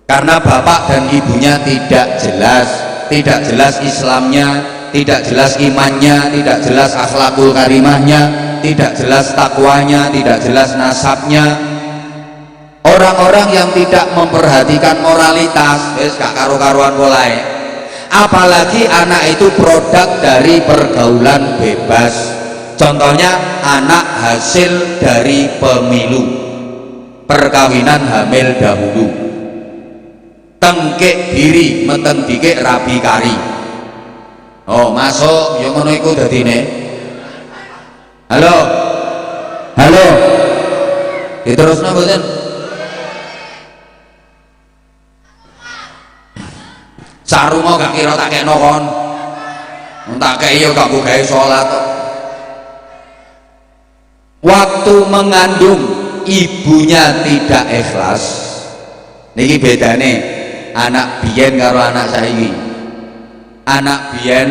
Karena bapak dan ibunya tidak jelas Islamnya, tidak jelas imannya, tidak jelas akhlakul karimahnya, tidak jelas takwanya, tidak jelas nasabnya. Orang-orang yang tidak memperhatikan moralitas, wis gak karu-karuan polae. Apalagi anak itu produk dari pergaulan bebas. Contohnya anak hasil dari pemilu, perkawinan hamil dahulu, tengkek diri meteng dikek rabi kari. Oh masuk yang ngono iku dadine. Halo diterusno mboten? Sarunga gak kira tak kekno kon, tak kei yo gak gawe salat. Waktu mengandung ibunya tidak ikhlas. Niki bedane anak biyen karo anak saiki. Anak biyen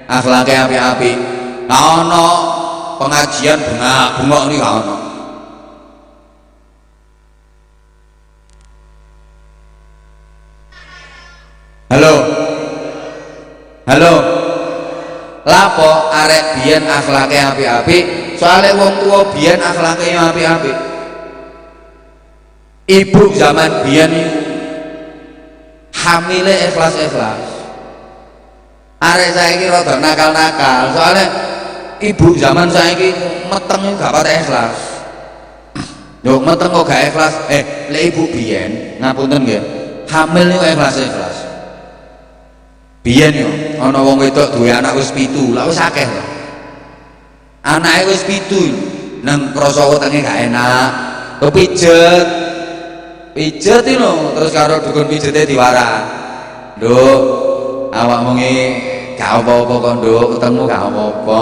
akhlake apik-apik, gak ono pengajian bengak-bengok niki gak ono. Halo lapo arek biyen akhlake apik-apik, soalnya wong tua biyen akhlake apik-apik. Ibu zaman biyen hamile ikhlas-ikhlas. Arek saiki rada nakal-nakal, soalnya ibu zaman saiki meteng gak pati ikhlas. Yo meteng kok gak ikhlas. Lek ibu biyen ngapunten nggih, hamil niku ikhlas-ikhlas. Biyen yo ana wong wedok duwe anak wis 7, lha wis akeh lho. Anake wis 7 nang krasa wetenge gak enak, kepijet. Pijet iki lho, terus karo dukun pijete diwarak. Nduk, awakmu ki gak apa-apa kok, Nduk, ketemu gak apa-apa.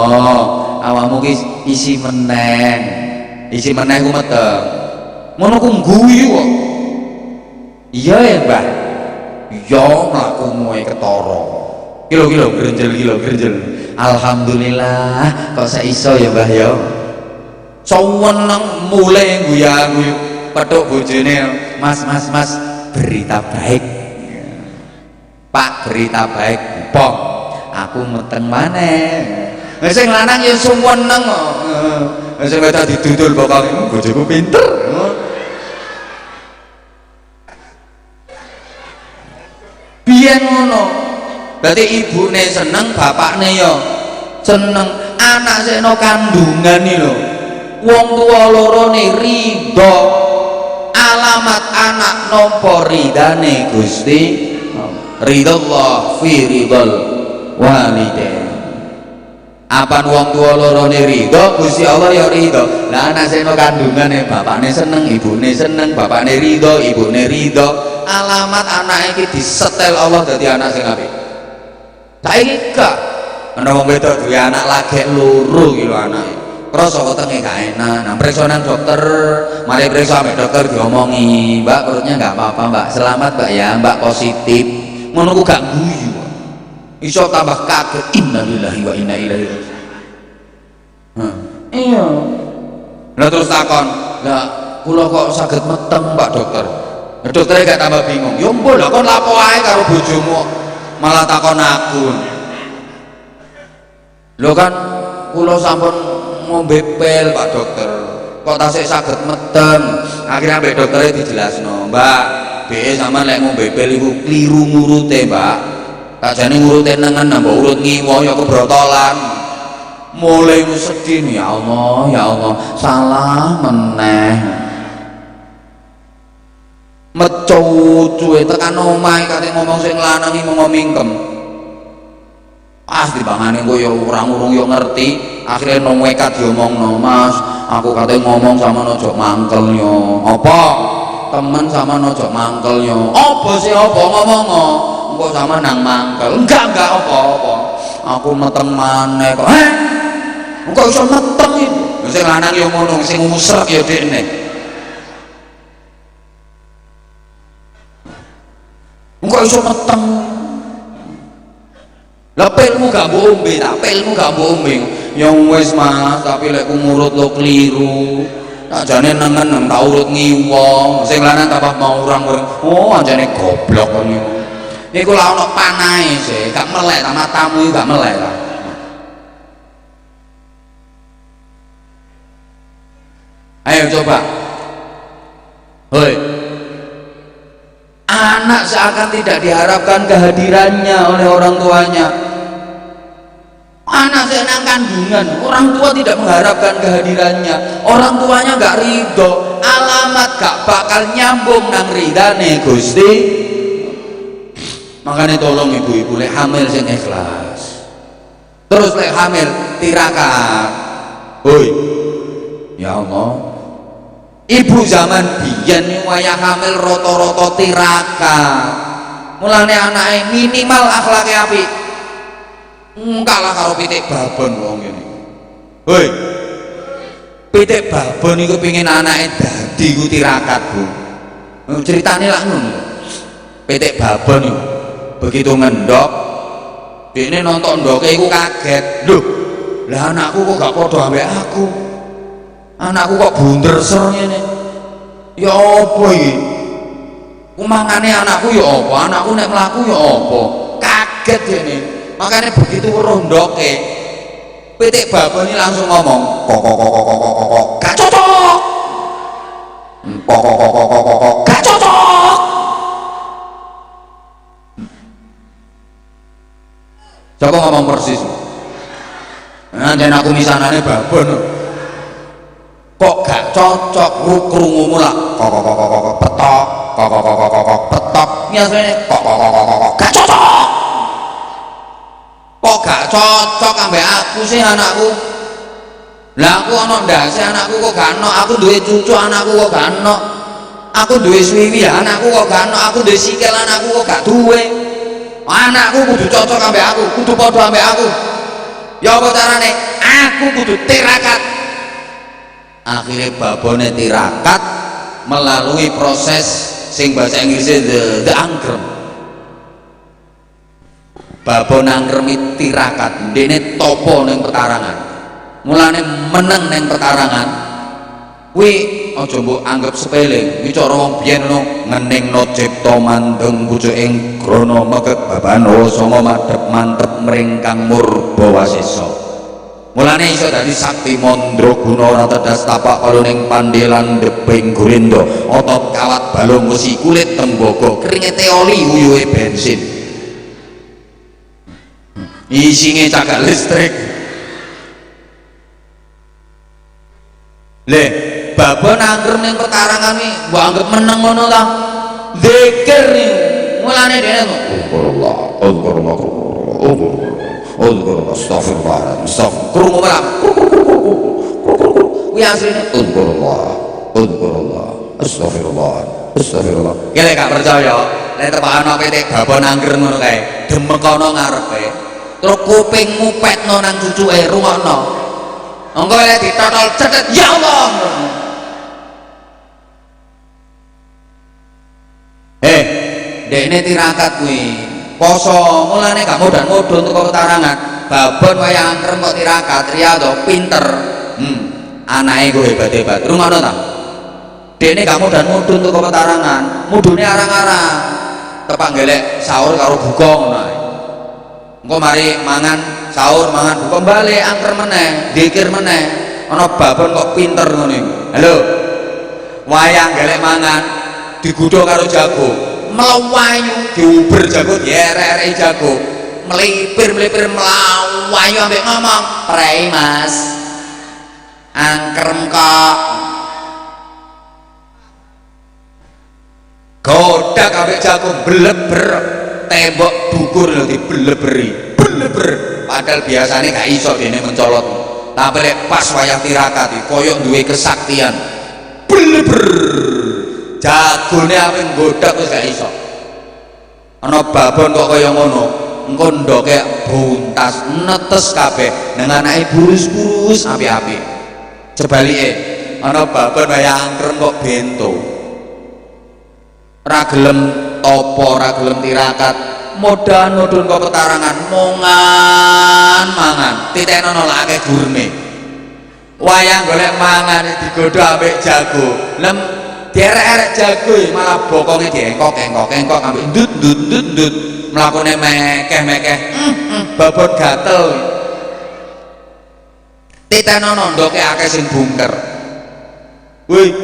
Awakmu ki isi meneh. Isi meneh ku meteng. Ngono ku ngguyu kok. Iya ya, Mbah. Iya, mlakumu ketara. Kilo grenjel. Alhamdulillah kok saiso ya, Mbah ya. Seneng mulai guyu-guyu petuk bojone, Mas, berita baik. Pak, berita baik. Pok, aku meteng maneh. Sing lanang ya seneng kok. Sing wedok didudul pokoke bojoku pinter. Biyen ngono. Berarti ibune seneng, bapakne ya seneng. Anak sekno kandungan iki lho. Wong tua loro ne ridho. Alamat anak nampa ridane Gusti. Ridallah fi ridal walidain. Apa wong tua lorone ridho, Gusti Allah ya ridho. Lah anak seno kandungane bapakne seneng, ibune seneng, bapakne ridho, ibune ridho. Alamat anak iki disetel Allah dadi anak sing apik. Saiki gak ana wong wedok duwe anak lagi loro iki lho anake. Krasa wetenge gak enak. Nah, periksa nang dokter, mari periksa ambek dokter diomongi, "Mbak, perutnya enggak apa-apa, Mbak. Selamat, Mbak ya, Mbak positif." Ngono ku gak guyu. Iso tambah kaget, innalillahi wa inna ilaihi raji'un. Iya. Lah terus takon, "Lah kula kok saged meteng, Pak Dokter?" Dokternya gak tambah bingung. "Ya mbok lah kon lapo ae karo bojomu malah takon aku." Lho kan kula sampun ngombe pil, Pak Dokter. Kok tasih saged meteng. Akhirnya ambek dokternya dijelasno, "Mbak, BE sama lek ngombe pil iku kliru ngurute, Mbak. Sakjane ngurute nengen mbok urut ngiwa ya kebrotolan." Mulai sedih, ya Allah, ya Allah, salah meneh. Mecu-cuwe tekan omahe kate ngomong sing lanang iki mung mingkem. Dibangane kok ya urang-urung ya ngerti. Akhirnya nang nekat diomongno, "Mas, aku kate ngomong sama nojo mangkel yo." "Apa?" "Temen sama nojo mangkel yo." "Apa sih apa ngomong?" "Engko sama nang mangkel." Enggak apa-apa. Aku meteng maneh kok." Engko iso meteng iki. Sing lanang yo ngono, sing musrek ya dekne. Engko iso meteng. Lah pilmu gak mbok ombe, tak pilmu gak mbok ombe. Ya wis Mas, tapi lek ku ngurut lo keliru. Sakjane nengen nang tak urut ngiwa. Sing lanang tambah mau urang-urang. Oh, anjane goblok kon niku. Niku lak ono panahe sih, gak melek ta matamu iki gak melek ta. Ayo coba. Hoi. Anak seakan tidak diharapkan kehadirannya oleh orang tuanya. Anak senang kandungan, orang tua tidak mengharapkan kehadirannya, orang tuanya gak ridho, alamat gak bakal nyambung nang ridane Gusti. Makanya tolong ibu-ibu lek hamil sing ikhlas. Terus lek hamil tirakat. Hoi, ya Allah, ibu zaman biyen wayah hamil rata-rata tirakat. Mulane anake minimal akhlake apik. Kalah karo pitik babon wong ngene. Hoi. Pitik babon iku pengin anake dadi ku tirakat, Bu. Ceritane lak ngono. Pitik babon iku begitu ngendok, dekne nonton ndoke iku kaget. Lho, lah anakku kok gak padha ambek aku. Anakku kok bunder ser ngene. Ya apa iki? Kumangane anakku ya apa? Anakku nek mlaku ya apa? Kaget dene. Makanya begitu weruh ndoke, pitik babon ini langsung ngomong, "Kok gak cocok." "Kok gak cocok." Coba ngomong persis. Nah, dan aku misanane babon. "Kok gak cocok?" Krungumu lah. Kok petok. Kok petok. Biasane kok gak cocok. Kok gak cocok ambek aku sih anakku. Lah aku ana ndase anakku kok gak ono, aku duwe cucu anakku kok gak ono. Aku duwe swiwi anakku kok gak ono, aku duwe sikil anakku kok gak duwe. Anakku kudu cocok ambek aku, kudu padha ambek aku. Ya apa carane? Aku kudu tirakat. Akhirnya babone tirakat melalui proses sing bahasa Inggrisnya the angkrem. Babon angkrem tirakat, dene topo ning pekarangan. Mulane meneng ning pekarangan. Kuwi aja mbok anggap sepele. Iki cara wong biyen ngono, ngeningno cipta mandeng pucuking grana meket babano sanga madhep mantep mringkang murba wasesa. Mulane iso dadi sakti mandraguna ora tedas tapak kala ning pandelan debing gurindo, otot kawat balung wesi kulit tembaga, kringete oli uyuhe bensin. Isine cagak listrik. Le, babon angger ning pekarangan iki mbok anggap meneng ngono ta? Zikir iki. Mulane dene Allah, Allah, Allah. Udhkurullah. Astagfirullah. Astagfirullah. Krungu malam. Kuwi asline udhkurullah. Udhkurullah. Astagfirullah. Astagfirullah. Kene gak percaya, lek tepakno pitik babon angger ngono kae, demekono ngarepe. Terus kupingmu petno nang cucuke rungokno. Engko lek ditotol cedhet, ya Allah. Dekne tirakat kuwi poso, mulane gak modhan-modhon teko ketarangan. Babon wayah angkrem kok tirakat, riyadhah pinter. Anake ku hebat-hebat. Rungokno ta? Dekne gak modhan-modhon teko ketarangan, mudune arang-arang. Tepak golek sahur karo buka ngono ae. Engko mari mangan sahur, mangan buka balik angker meneh, dzikir meneh. Ana babon kok pinter ngono iku. Halo. Wayang golek mangan digodho karo jago, melawayu diuber jago, dierek-erek jago, melipir-melipir melawayu ambek ngomong, "Prei Mas. Angkrem kok." Godak ambek jago bleber, tembok dukur lho dibeleberi. Bleber. Padahal biasanya gak iso dene mencolot. Tapi lek pas wayah tirakat koyo duwe kesaktian. Bleber. Jagone ape nggodak wis gak iso. Ana babon kok kaya ngono, engko ndoke buntas netes kabeh nang anake burus-burus apik-apik. Sebalike ana babon wayah angkrem kok bento. Ora gelem topo, ora gelem tirakat, modhan-modhon kok ketarangan, mangan titekno lake gurne. Wayang golek mangan digodho ambek jago. Lem derek-erek jago malah bokonge diengkok-engkok ambek ndut mlakune mekeh-mekeh. Babon gatel. Titekno ndoke akeh sing bungker. Woi.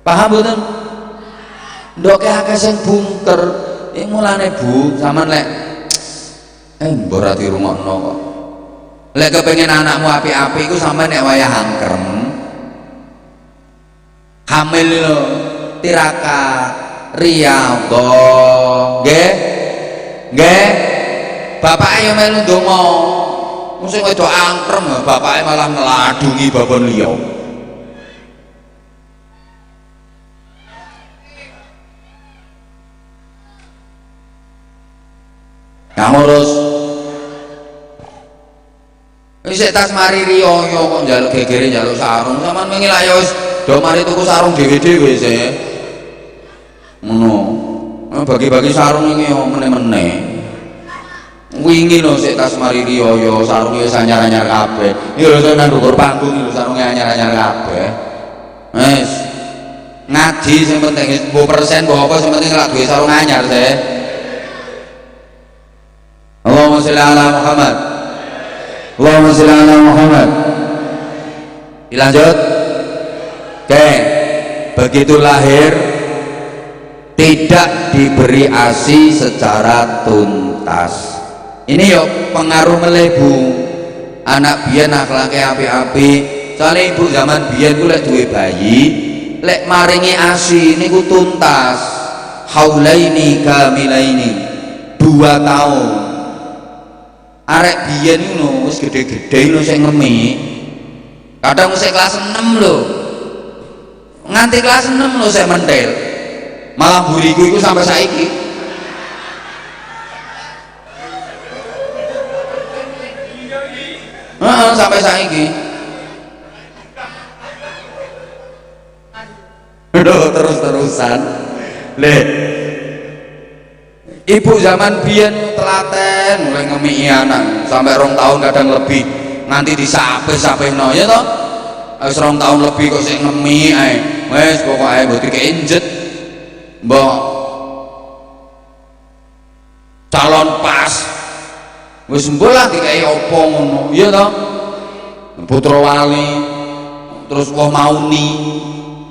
Paham mboten? Ndoke akeh sing bungker. Mulane Bu, sampean lek mbok ra dirungokno kok. Lek kepengin anakmu apik-apik iku sampean nek wayah angkrem hamil lho, tirakat, riyadhah. Nggih. Bapake yo melu ndonga. Mesti wedok angkrem, bapake malah ngladungi babon liya. Ngurus wis tas mari riyo kok njaluk gegere njaluk sarung, sampean wingi lak ya wis do mari tuku sarung dhewe-dhewe wis ngono. Bagi-bagi sarung iki yo meneh-meneh. Wingi lho sik tas mari riyo sarung wis anyar-anyar kabeh. Iki lho nang dhuwur panggung lho sarunge anyar-anyar kabeh. Wis ngaji sing penting mbok persen mbok apa sing penting lak duwe sarung anyar sih. Allahumma sholli ala Muhammad. Allahumma sholli ala Muhammad. Dilanjut. Oke. Begitu lahir tidak diberi ASI secara tuntas. Ini yo pengaruh melebu. Anak biyen akhlake apik-apik. Soale ibu zaman biyen ku lek duwe bayi, lek maringi ASI niku tuntas. Haulaini kamilaini. 2 tahun. Arek biyen ngono wis gede-gede lho sing ngemi. Kadang wis kelas 6 lho. Nganti kelas 6 lho sik mentil. Malah buriku iku sampai saiki. Sampai saiki. Aduh terus-terusan. Ibu zaman biyen telaten mulai ngemiki anak sampai 2 tahun kadang lebih nganti disapih-sapihno ya toh. Wis 2 tahun lebih kok sik ngemi ae. Wis pokoke mbok dikeinjet. Mbok calon pas. Wis mbolah dikai apa ngono. Ya toh. Putra wali terus wah mauni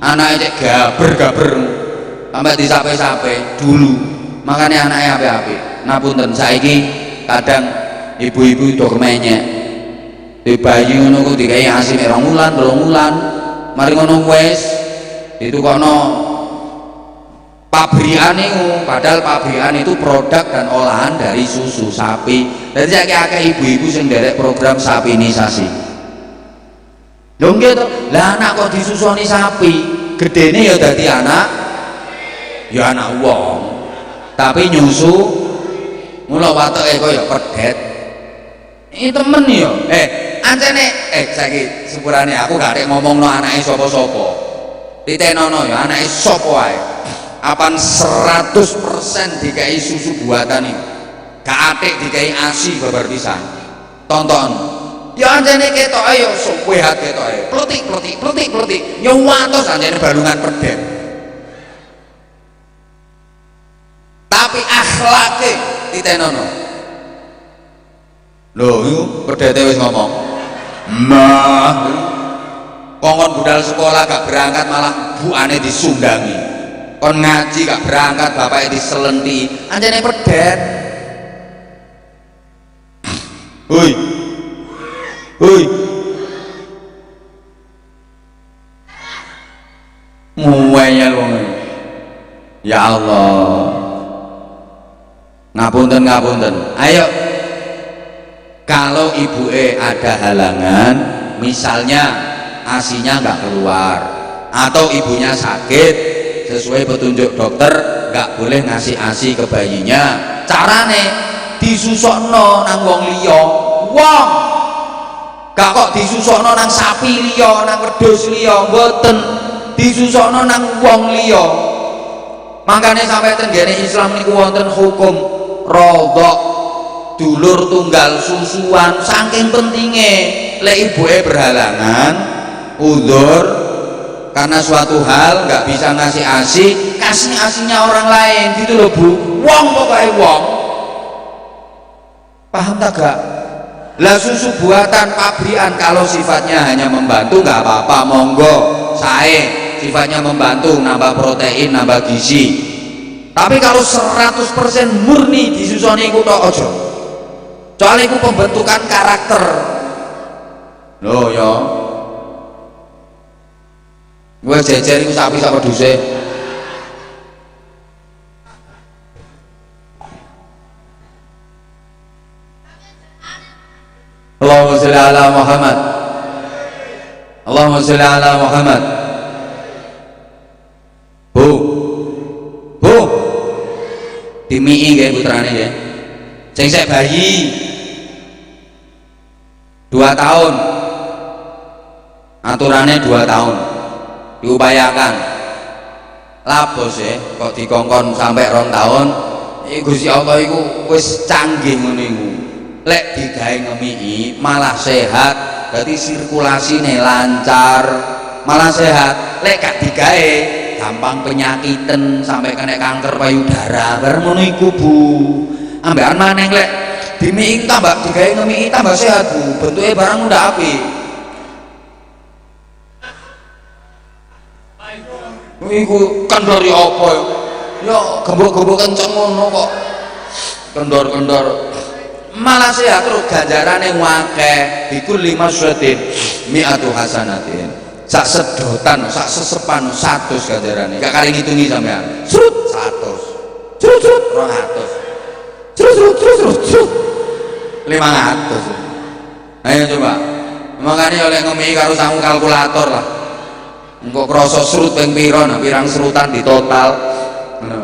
anake cek gaber-gaber sampai disapih-sapih dulu. Makanya anaknya apik-apik. Ngapunten saiki kadang ibu-ibu itu kemenyek. Di bayi ngono ku dikai ASI 2 wulan, 2 wulan. Mari ngono wis itu kono pabrikan itu, padahal pabrikan itu produk dan olahan dari susu sapi. Jadi saya kayak ibu-ibu yang derek program sapinisasi. Dong gitu, lah anak kok disusoni sapi, gedene ya dadi anak, ya anak wong. Tapi nyusu, mula watoke kaya pedet. Ini temen ya, ancene, saiki sepurane aku gak ada ngomongno anake sapa-sapa. Ditenono ya anake sapa wae. Apan 100% dikai susu buatan ini, gak atik dikai ASI babar pisan. Tonton, ya anjane ketoke ya sehat ketoke, pletik, ya watos anjane balungan perdet. Tapi akhlake ditenono. Lho, iku perdete wis ngomong. Mah, kongkon budal sekolah gak berangkat malah buane disundangi. Kon ngaji gak berangkat bapaknya diselenti anjane perdet. Hui muwenya wong. Ya Allah, ngapunten. Ayo, kalau ibuke ada halangan, misalnya asinya nggak keluar atau ibunya sakit, sesuai petunjuk dokter nggak boleh ngasih ASI ke bayinya. Carane disusokno nang wong liya, wong gak kok disusokno nang sapi liya, nang wedhus liya, mboten, disusokno nang wong liya. Makanya sampai tenggene Islam niku wonten hukum rodok, dulur tunggal susuan, saking pentingnya. Lek ibuke berhalangan, udzur karena suatu hal nggak bisa ngasih ASI, kasih ASInya orang lain gitu loh Bu. Wong pokoknya wong, paham tak gak? Lah susu buatan pabrikan kalau sifatnya hanya membantu nggak apa-apa, monggo sae, sifatnya membantu nambah protein, nambah gizi. Tapi kalau 100% murni disusoni iku tok aja, soalnya iku pembentukan karakter loh ya. Gue jejer iku sapi sak wedhuse. Allahumma sholli ala Muhammad. Allahumma sholli ala Muhammad. Bu. Dimii nggih putrane nggih. Sing sek bayi 2 tahun. Aturannya 2 tahun. Diupayakan labos ya kok dikongkon sampai 2 tahun. Gusti Allah iku wis canggih ngono iku. Lek digawe ngemiki malah sehat, berarti sirkulasine lancar, malah sehat. Lek gak digawe gampang penyakitan sampai kena kanker payudara. Bareng ngono iku Bu. Ambekan maneh lek dimiki tambah digawe ngemiki tambah sehat Bu. Bentuke barang ndak apik. Iku kendor ya apa ya gembok-gembok kenceng ngono kok kendor-kendor malah sehat. Terus ganjarane akeh iku 5 syutin mi'atu hasanatin, sak sedotan sak sesepan 100 ganjarane. Gak kali ngitungi sampean srut 100 srut 200 srut 500. Ayo coba makanya oleh ngomong karo sangu kalkulator lah. Engkau kroso serut ping piro, nah pirang serutan di total.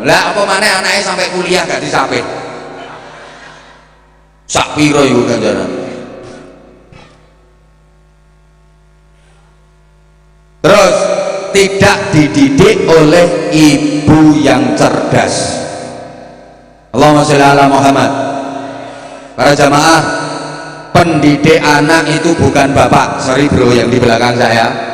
Lah apa maneh anaknya sampai kuliah gak disape? Sak piro iku ganjaran. Terus tidak dididik oleh ibu yang cerdas. Allahumma sholli ala Muhammad. Para jamaah, pendidik anak itu bukan bapak, sorry bro yang di belakang saya.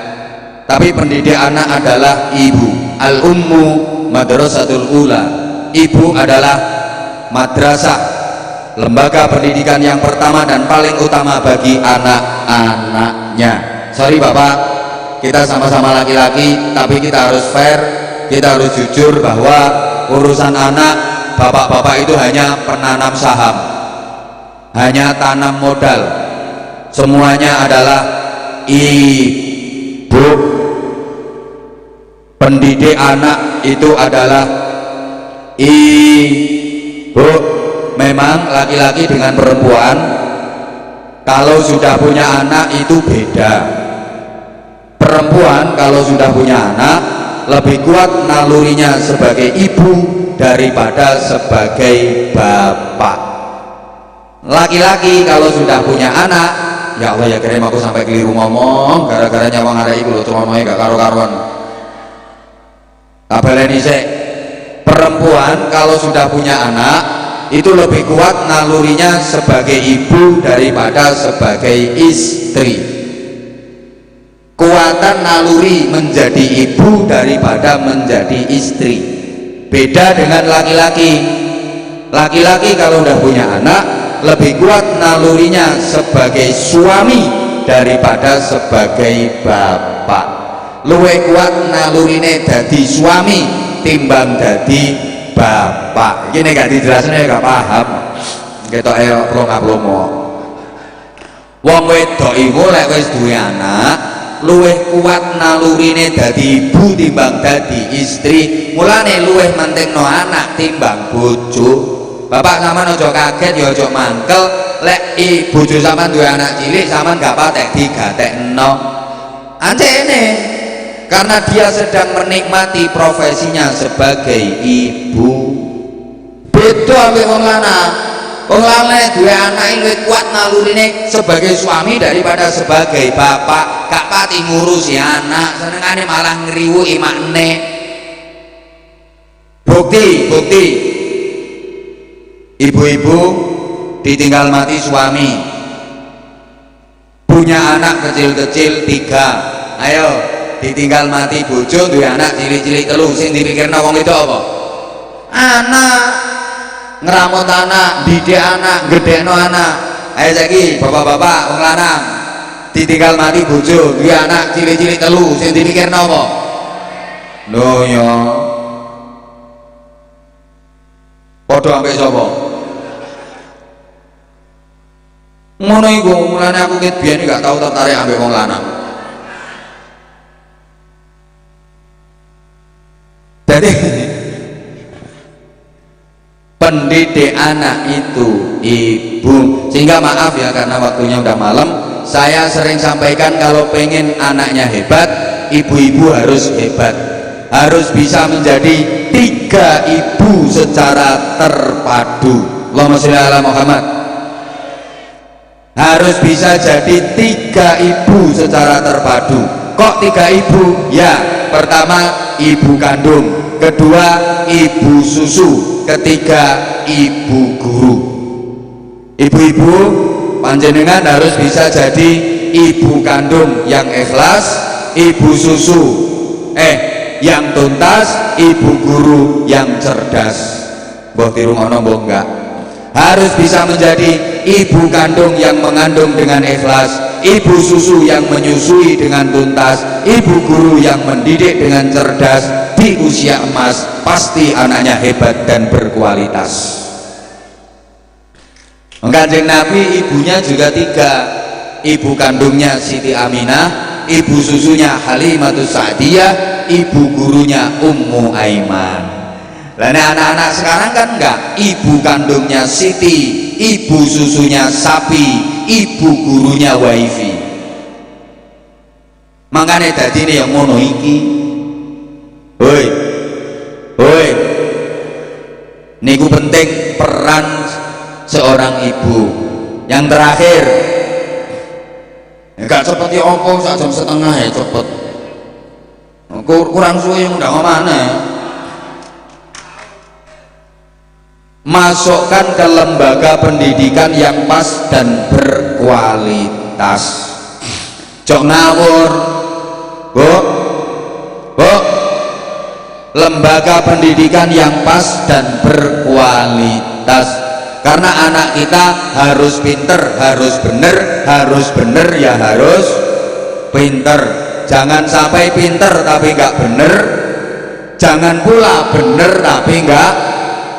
Tapi pendidik anak adalah ibu. Al-ummu madrasatul ula. Ibu adalah madrasah, lembaga pendidikan yang pertama dan paling utama bagi anak-anaknya. Sorry bapak, kita sama-sama laki-laki, tapi kita harus fair, kita harus jujur bahwa urusan anak, bapak-bapak itu hanya penanam saham, hanya tanam modal. Semuanya adalah ibu. Pendidik anak itu adalah Ibu, memang laki-laki dengan perempuan kalau sudah punya anak itu beda. Perempuan kalau sudah punya anak lebih kuat nalurinya sebagai ibu daripada sebagai bapak. Laki-laki kalau sudah punya anak, ya Allah ya kirim aku sampai keliru ngomong gara-gara nyawang arek iku lho, cuma ngomongnya gak karo-karuan. Kabaleni sik. Perempuan kalau sudah punya anak itu lebih kuat nalurinya sebagai ibu daripada sebagai istri. Kuatan naluri menjadi ibu daripada menjadi istri. Beda dengan laki-laki. Laki-laki kalau udah punya anak lebih kuat nalurinya sebagai suami daripada sebagai bapak. Luwih kuat nalurine dadi suami timbang dadi bapak. Ini gak dijelasnya gak paham. Ketok plonga-plongo. Wong wedok iku lek wis duwe anak luwih kuat nalurine dadi ibu timbang dadi istri. Mulane luwih mentingno anak timbang bojo. Bapak sampean aja kaget ya aja mangkel lek bojo sampean duwe anak cilik sampean gak patek digatekno. Ancene karena dia sedang menikmati profesinya sebagai ibu. Beda ambek wong lanang. Wong lanang duwe anak luwih kuat nalurine sebagai suami daripada sebagai bapak. Gak pati ngurusi anak, senengane malah ngriwuki makne. Bukti ibu-ibu ditinggal mati suami, punya anak kecil-kecil 3, ayo ditinggal mati bojo duwe anak cilik-cilik 3, sing dipikirno wong itu apa? Anak, ngeramut anak, didik anak, gedekno anak. Ayo saiki bapak-bapak wong lanang ditinggal mati bojo duwe anak cilik-cilik 3, sing dipikirno apa? Lho ya padha ambek sapa? Ngono iku, mulane aku ket biyen gak tau tertarik ambek wong lanang. Jadi pendidik anak itu ibu. Sehingga maaf ya karena waktunya udah malam, saya sering sampaikan kalau pengen anaknya hebat, ibu-ibu harus hebat, harus bisa menjadi 3 ibu secara terpadu. Allahumma sholli ala Muhammad. Harus bisa jadi 3 ibu secara terpadu. Kok 3 ibu? Ya, pertama ibu kandung, kedua ibu susu, ketiga ibu guru. Ibu-ibu panjenengan harus bisa jadi ibu kandung yang ikhlas, ibu susu yang tuntas, ibu guru yang cerdas. Mbok dirungono mbok enggak? Harus bisa menjadi ibu kandung yang mengandung dengan ikhlas, ibu susu yang menyusui dengan tuntas, ibu guru yang mendidik dengan cerdas. Di usia emas pasti anaknya hebat dan berkualitas. Kanjeng Nabi ibunya juga 3, ibu kandungnya Siti Aminah, ibu susunya Halimatus Sa'diyah, ibu gurunya Ummu Aiman. Lah anak-anak sekarang kan enggak, ibu kandungnya Siti, ibu susunya Sapi, ibu gurunya Wifi. Makanya tadi ini yang ngono iki. Hoi, niku penting peran seorang ibu. Yang terakhir, enggak cepet ya opo, 1 jam setengah ya cepet. Kurang suwe yang udah ngomane. Masukkan ke lembaga pendidikan yang pas dan berkualitas. Jok ngawur, Bu. Lembaga pendidikan yang pas dan berkualitas. Karena anak kita harus pinter, harus bener ya harus pinter. Jangan sampai pinter tapi nggak bener, jangan pula bener tapi nggak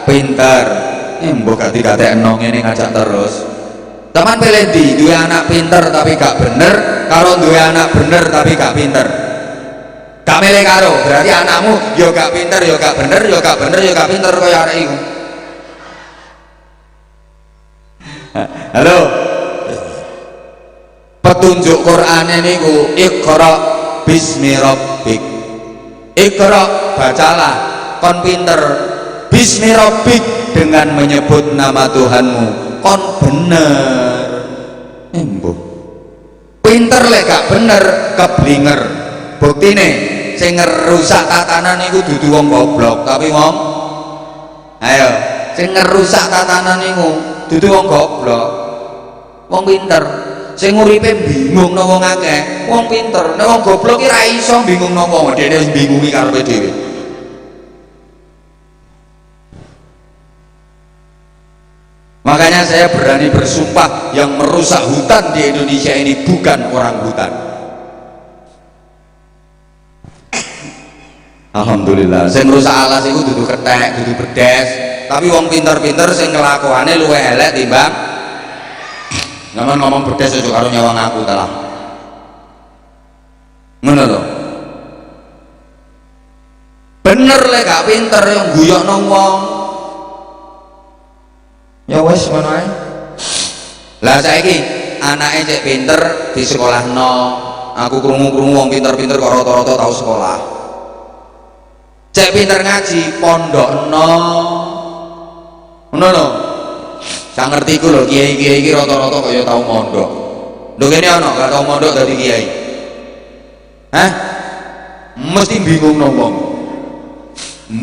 pinter. Mbok ganti-gantekno ngene ngajak terus. Taman pilih di duwe anak pinter tapi gak bener, kalau duwe anak bener tapi gak pinter. Gak milih karo, berarti anakmu ya gak pinter, ya gak bener, ya gak bener, ya gak pinter kaya arek iku. Halo. Petunjuk Quran niku Iqra bismi rabbik. Iqra, bacalah, kon pinter. Bismi rabbik, dengan menyebut nama Tuhanmu. Kon bener. Embuh. Pinter lek gak bener keblinger. Buktine sing ngerusak tatanan niku dudu wong goblok, tapi wong ayo, sing ngerusak tatanan niku dudu wong goblok. Wong pinter. Sing uripe bingung nang wong akeh, wong pinter. Nek wong goblok ki ra iso bingung nang wong, dene wis bingungi karepe dhewe. Makanya saya berani bersumpah yang merusak hutan di Indonesia ini bukan orang hutan. Alhamdulillah, sing merusak alas itu dudu ketek, dudu bedes, tapi wong pinter-pinter sing kelakuane luwih elek timbang ngaman ngomong bedes aja karo nyawang aku ta lah. Ngono lho. Bener lek gak pinter yang guyokno wong. Ya wis ngono ae. Lah saiki anake cek pinter di sekolahno. Aku krungu-krungu wong pinter-pinter kok rata-rata tau sekolah. Cek pinter ngaji pondokno. Ngono lho. Sak ngerti ku lho, kiai-kiai iki rata-rata kaya tau mondok. Lho kene ana gak tau mondok dadi kiai. Hah? Mesti bingung nang wong.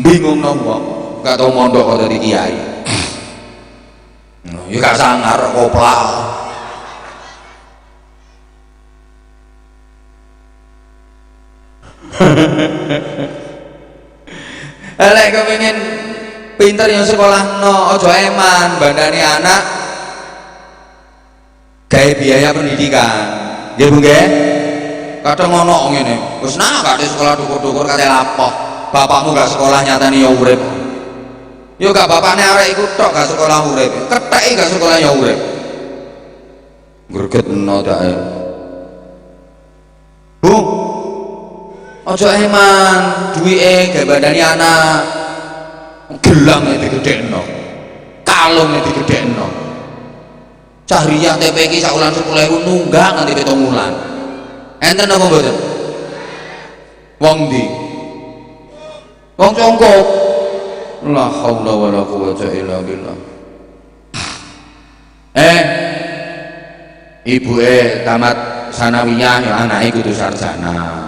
Bingung nang wong, gak tau mondok kok dadi kiai. Ya gak sangar koplak. Elek kepengin pinter yang sekolah no, ojo eman bandani anak gaya biaya pendidikan. Nggih Bu nggih? Kadang ngono ngene. Wis nak gak di sekolah dukur-dukur kate lapoh. Bapakmu gak sekolah nyatani ya urip. Yo gak bapakne arek iku tok gak sekolah urip. Ketheki gak sekolah ya urip. Gregetno dae. Bu. Ojo eman duwike gaya bandani anak. Gelangnya digedekno, kalungnya digedekno. Cahriyah TPK saulan 10.000 nunggak nanti 7 wulan. Enten apa mboten? Wong ndi? Wong congkok. La haula wala quwwata illa billah. Ibuke tamat sanawiyah ya anake kudu sarjana.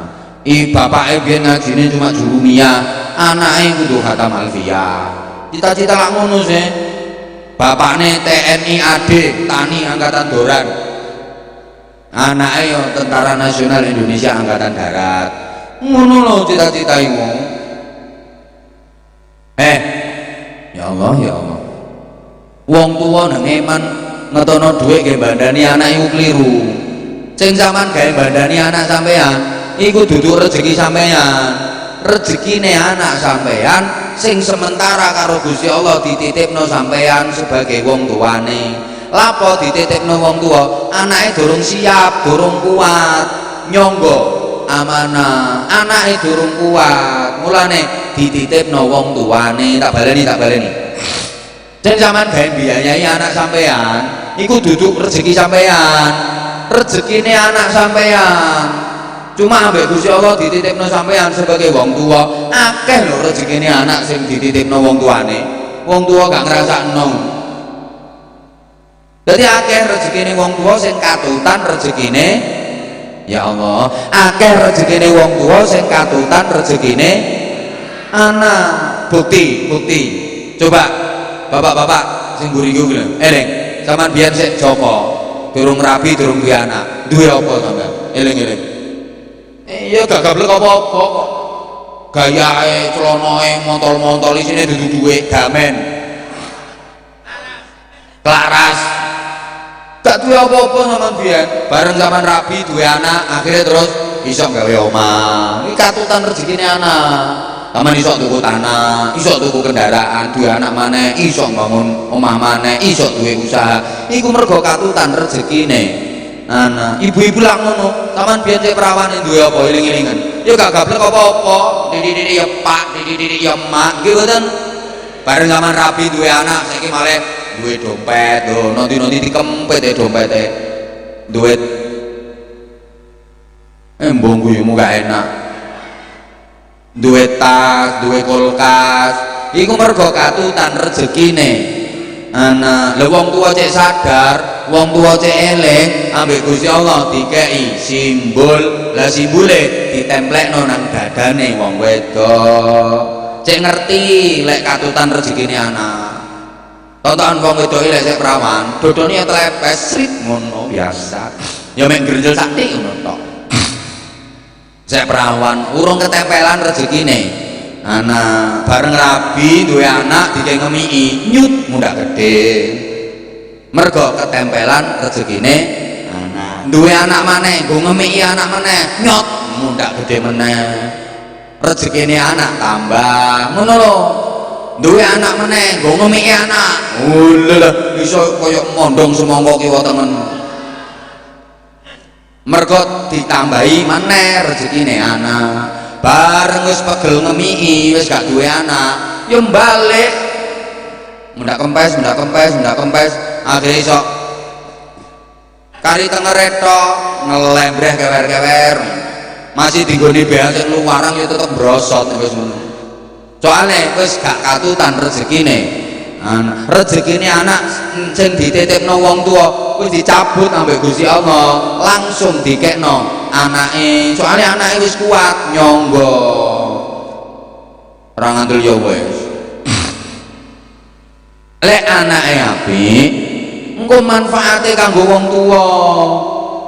Bapake biyen ngajine cuma jurumiyah, anake kudu khatam alfiyah. Cita-cita lak ngono sih. Bapakne TNI AD, Tani Angkatan Doran. Anake yo Tentara Nasional Indonesia Angkatan Darat. Ngono lho cita-cita iku. Ya Allah, ya Allah. Wong tuwa nang eman ngetono dhuwit nggih bandani anak iku kliru. Sing sampean gawe bandani anak sampean iku dudu rezeki sampeyan. Rezekine anak sampeyan sing sementara karo Gusti Allah dititipno sampeyan sebagai wong tuane. Lapo dititipno wong tua, anake durung siap, durung kuat nyangga amanah. Anake durung kuat, mulane dititipno wong tuane. Tak baleni. Sing sampean gawe biayai anak sampeyan iku dudu rezeki sampeyan. Rezekine anak sampeyan. Cuma ambek Gusti Allah dititipno sampean sebagai wong tua, akeh lho rezekine anak sing dititipno wong tuane. Wong tua gak ngrasakno. Dadi akeh rezekine wong tua sing katutan rezekine ya Allah. Akeh rezekine wong tua sing katutan rezekine anak. Bukti. Coba bapak-bapak sing mburiku lho. Eling, sampean biyen sik Joko, durung rabi, durung duwe anak. Duwe apa sampean? Eling-eling. Iya gak gablek apa-apa kok. Gayae, celanae, montol-montol isine dudu duwe gamen. Klaras. Gak duwe apa-apa sampean biyen. Bareng sampean rabi duwe anak, akhirnya terus iso gawe omah. Iki katutan rezekine anak. Sampeyan iso tuku tanah, iso tuku kendaraan, duwe anak maneh, iso bangun omah maneh, iso duwe usaha. Iku mergo katutan rezekine anak. Ibu-ibu lak ngono, sampean biyen cek perawane duwe apa eling-elingan. ya gak gablek apa-apa. Didik ya Pak, didik ya Mak, nggih mboten. Bareng zaman rabi duwe anak, saiki malah duwe dompet, lho, nanti dikempet dompete. Duit embong guyumu gak enak. Duwe tas, duwe kulkas, iku mergo katutan rezekine. Ana, lha wong tuwa cek sadar, wong tuwa cek eling, ambek Gusti Allah dikei simbol. Lah simbole ditemplekno nang dadane wong wedok. Cek ngerti lek katutan rezekine anak. Tontonan wong wedok lek sik perawan, dodone tlepes srit ngono biasa. Ya mek grenjel sakti ngono tok. Sik perawan urung ketempelan rezekine. Anak bareng rabi duwe anak dikei ngemiki, nyut mundak gede. Mergo ketempelan rezekine anak. Duwe anak maneh, nggo ngemiki anak maneh, nyot mundak gede meneh. Rezekine anak tambah ngono lho. Duwe anak meneh nggo ngemiki anak, lha iso kaya mondong semangka kiwa temen. Mergo ditambahi meneh rezekine anak. Bareng wis pegel ngemiki, wis gak duwe anak, ya balik mundak kempes, akhire iso kari tenger tok ngelembreh kewer-kewer. Masih digoni beal sing luwarang ya tetep brosot wis ngono. Soale wis gak katutan rezekine. Rezekine anak sing dititipno wong tuwa wis dicabut ambek Gusti Allah, langsung dikekno anake. Soale anake wis kuat nyangga. Ora ngandel ya wis. Lek anake apik, engko manfaate kanggo wong tuwa.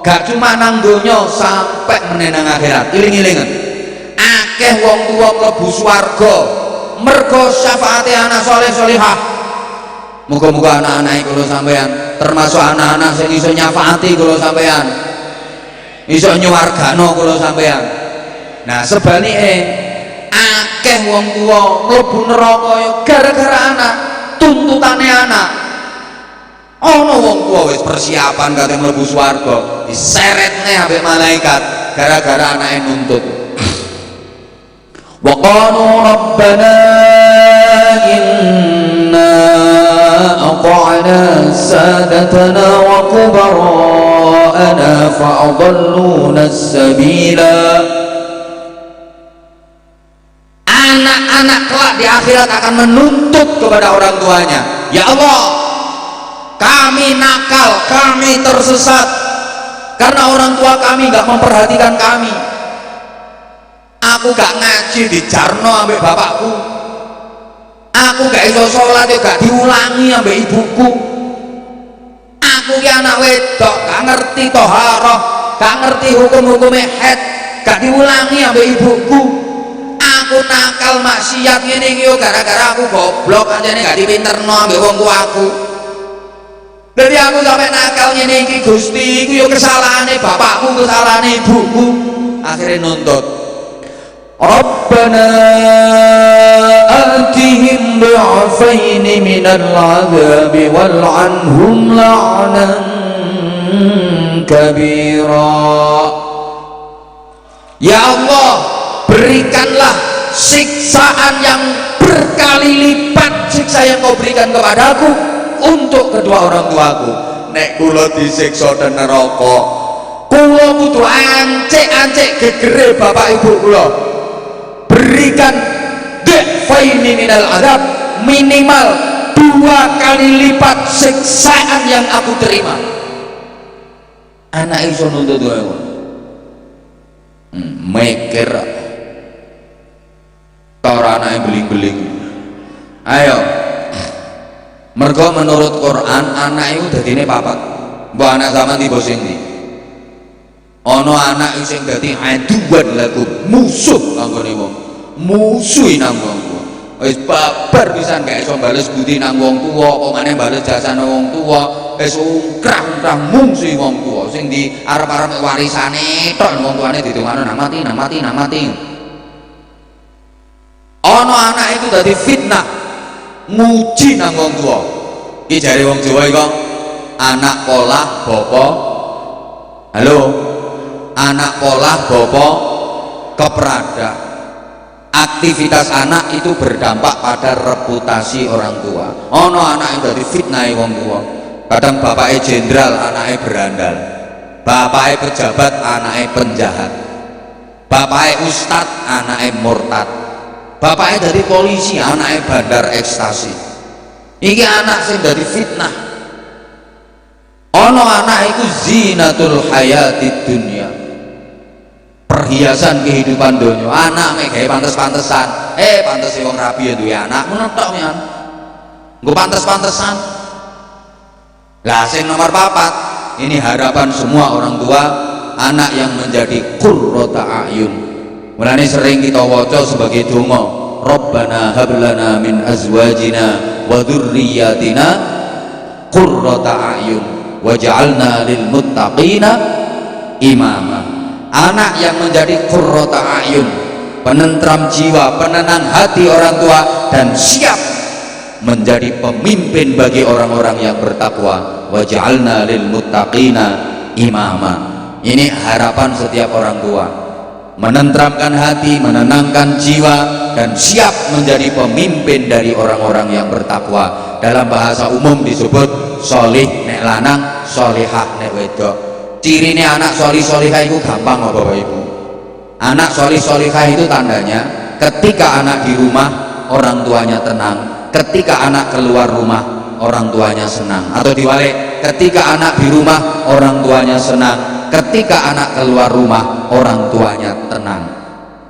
Gak cuma nang donya sampai meneh nang akhirat. Iling-ilingen akeh wong tuwa mlebu swarga mergo syafaate anak saleh salihah. Muga-muga anak-anak kula sampean termasuk anak-anak sing iso nyafaati kula sampean, iso nyuwargano kula sampean. Nah sebalike akeh wong tuwa mlebu neraka ya gara-gara anak, tuntutane anak. Ana wong tuwa wis persiapan kate mlebu swarga, diseretne ambek malaikat gara-gara anake nuntut. Wa qalu rabbana inna ata'na sadatana wa kubara'ana fa'adalluna as-sabila. Anak-anak kelak di akhirat akan menuntut kepada orang tuanya, ya Allah, kami nakal, kami tersesat karena orang tua kami gak memperhatikan kami. Aku gak ngaji di jarno ambek bapakku, aku gak iso sholat gak diulangi ambek ibuku. Aku ki anak wedok gak ngerti toharoh, gak ngerti hukum-hukumnya haid, gak diulangi ambek ibuku. Aku nakal maksiat ngene iki gara-gara aku goblok anjene gak dipinterno ambek wong tuaku. Jadi aku sampai nakal ngene iki Gusti, iku yo kesalahane bapakku, kesalahane ibuku. Akhirnya nuntut. Rabbana atihim du'afain minal 'adzabi wal'anhum la'nan kabira. Ya Allah, berikanlah siksaan yang berkali lipat siksa yang kau berikan kepadaku untuk kedua orang tuaku. Nek kula disiksa ten neraka, kula kudu ancek-ancek gegere bapak ibu kula. Berikan dhifaini minal azab, minimal 2 kali lipat siksaan yang aku terima. Anak iso nuntut wae. Mikir ora anake beling-beling. Ayo. Mergo menurut Quran anak itu dadine papat. Mbok anak zaman tiba sing ndi? Ana anak sing dadi aduan lagu musuh kanggone wong. Musuhi nang wong tuwa. Wis babar pisan gak iso bales budi nang wong tuwa, kok maneh bales jasane wong tuwa. Wis ungkrah-ungkrah musuhi wong tuwa sing di arep-arep warisane tok wong tuane ditungano nang mati. Ana anak itu dadi fitnah, nguji nang wong tuwa. Iki jare wong Jawa iki kok anak polah bapa. Halo. Anak polah bapa keprada. Aktivitas anak itu berdampak pada reputasi orang tua. Ono anak yang dadi fitnahe wong tua. Kadang bapaknya jenderal, anaknya berandal. Bapaknya pejabat, anaknya penjahat. Bapaknya ustad, anaknya murtad. Bapaknya dari polisi, anaknya bandar ekstasi. Iki anak sing dadi fitnah. Ono anak iku zinatul hayatid dunya, perhiasan kehidupan dunia. Anak mek gawe pantes-pantesan, pantes wong rabi duwe anak menetok ya. Nggo pantes-pantesan. Lah sing nomor 4, ini harapan semua orang tua, anak yang menjadi qurrata a'yun. Mulane sering kita waca sebagai donga, Rabbana hab lana min azwajina wa dzurriyyatina qurrata a'yun waj'alna lil muttaqina imama. Anak yang menjadi qurrata a'yun, penentram jiwa, penenang hati orang tua, dan siap menjadi pemimpin bagi orang-orang yang bertakwa. Waj'alna lil muttaqina imama. Ini harapan setiap orang tua, menentramkan hati, menenangkan jiwa, dan siap menjadi pemimpin dari orang-orang yang bertakwa. Dalam bahasa umum disebut solih nek lanang, solihah nek wedok. Cirine anak solih solihah itu gampang apa Bapak Ibu? Anak solih solihah itu tandanya ketika anak di rumah orang tuanya tenang, ketika anak keluar rumah orang tuanya senang. Atau diwalik, ketika anak di rumah orang tuanya senang, ketika anak keluar rumah orang tuanya tenang.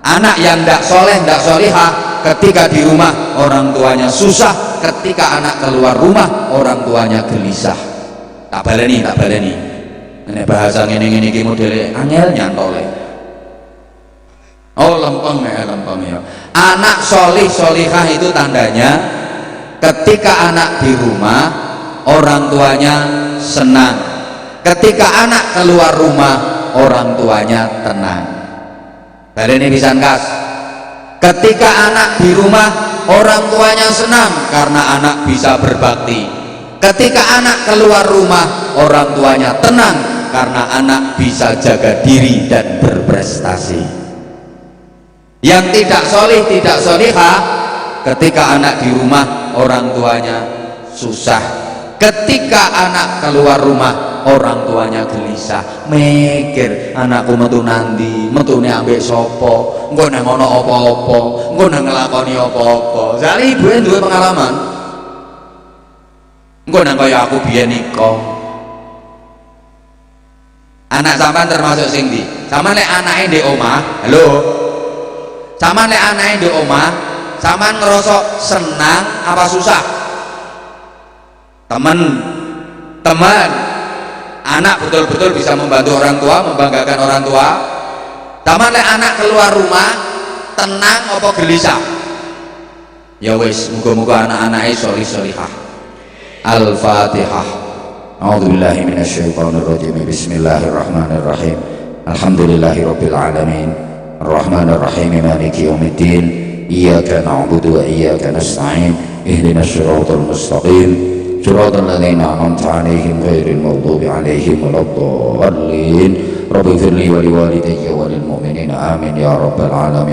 Anak yang tidak soleh, tidak solihah, ketika di rumah orang tuanya susah, ketika anak keluar rumah orang tuanya gelisah. Tak baleni ini bahasa ini modele angel nyantole. Oh lempeng ya. Anak solih solihah itu tandanya ketika anak di rumah orang tuanya senang, ketika anak keluar rumah orang tuanya tenang. Baleni pisan kas. Ketika anak di rumah orang tuanya senang karena anak bisa berbakti. Ketika anak keluar rumah orang tuanya tenang karena anak bisa jaga diri dan berprestasi. Yang tidak solih, tidak solihah, ketika anak di rumah orang tuanya susah, ketika anak keluar rumah orang tuanya gelisah, mikir anakku metu nanti, metune ambek sopo, engko nang ono apa-apa, engko nang nglakoni apa-apa. Jare ibuke duwe pengalaman, engko nang kaya aku biyen iko. Anak sampean termasuk sing ndi? Sampean lek anake ndek omah, halo. Sampean lek anake ndek omah, sampean ngerasa senang apa susah? Teman anak betul-betul bisa membantu orang tua, membanggakan orang tua. Sampean lek anak keluar rumah tenang apa gelisah? Ya wis, muga-muga anak-anake solih-solihah. Al-Fatihah. A'udzubillahi minasyaitonirrajim. Bismillahirrahmanirrahim. Alhamdulillahirabbil alamin. Arrahmanirrahim. Maliki yaumiddin. Iyyaka na'budu wa iyyaka nasta'in. Ihdinas siratal mustaqim. Siratal ladzina an'amta 'alaihim ghairil maghdubi 'alaihim waladdallin. Rabbighfirli wa liwalidayya wa lil mu'minina amin ya rabbal alamin.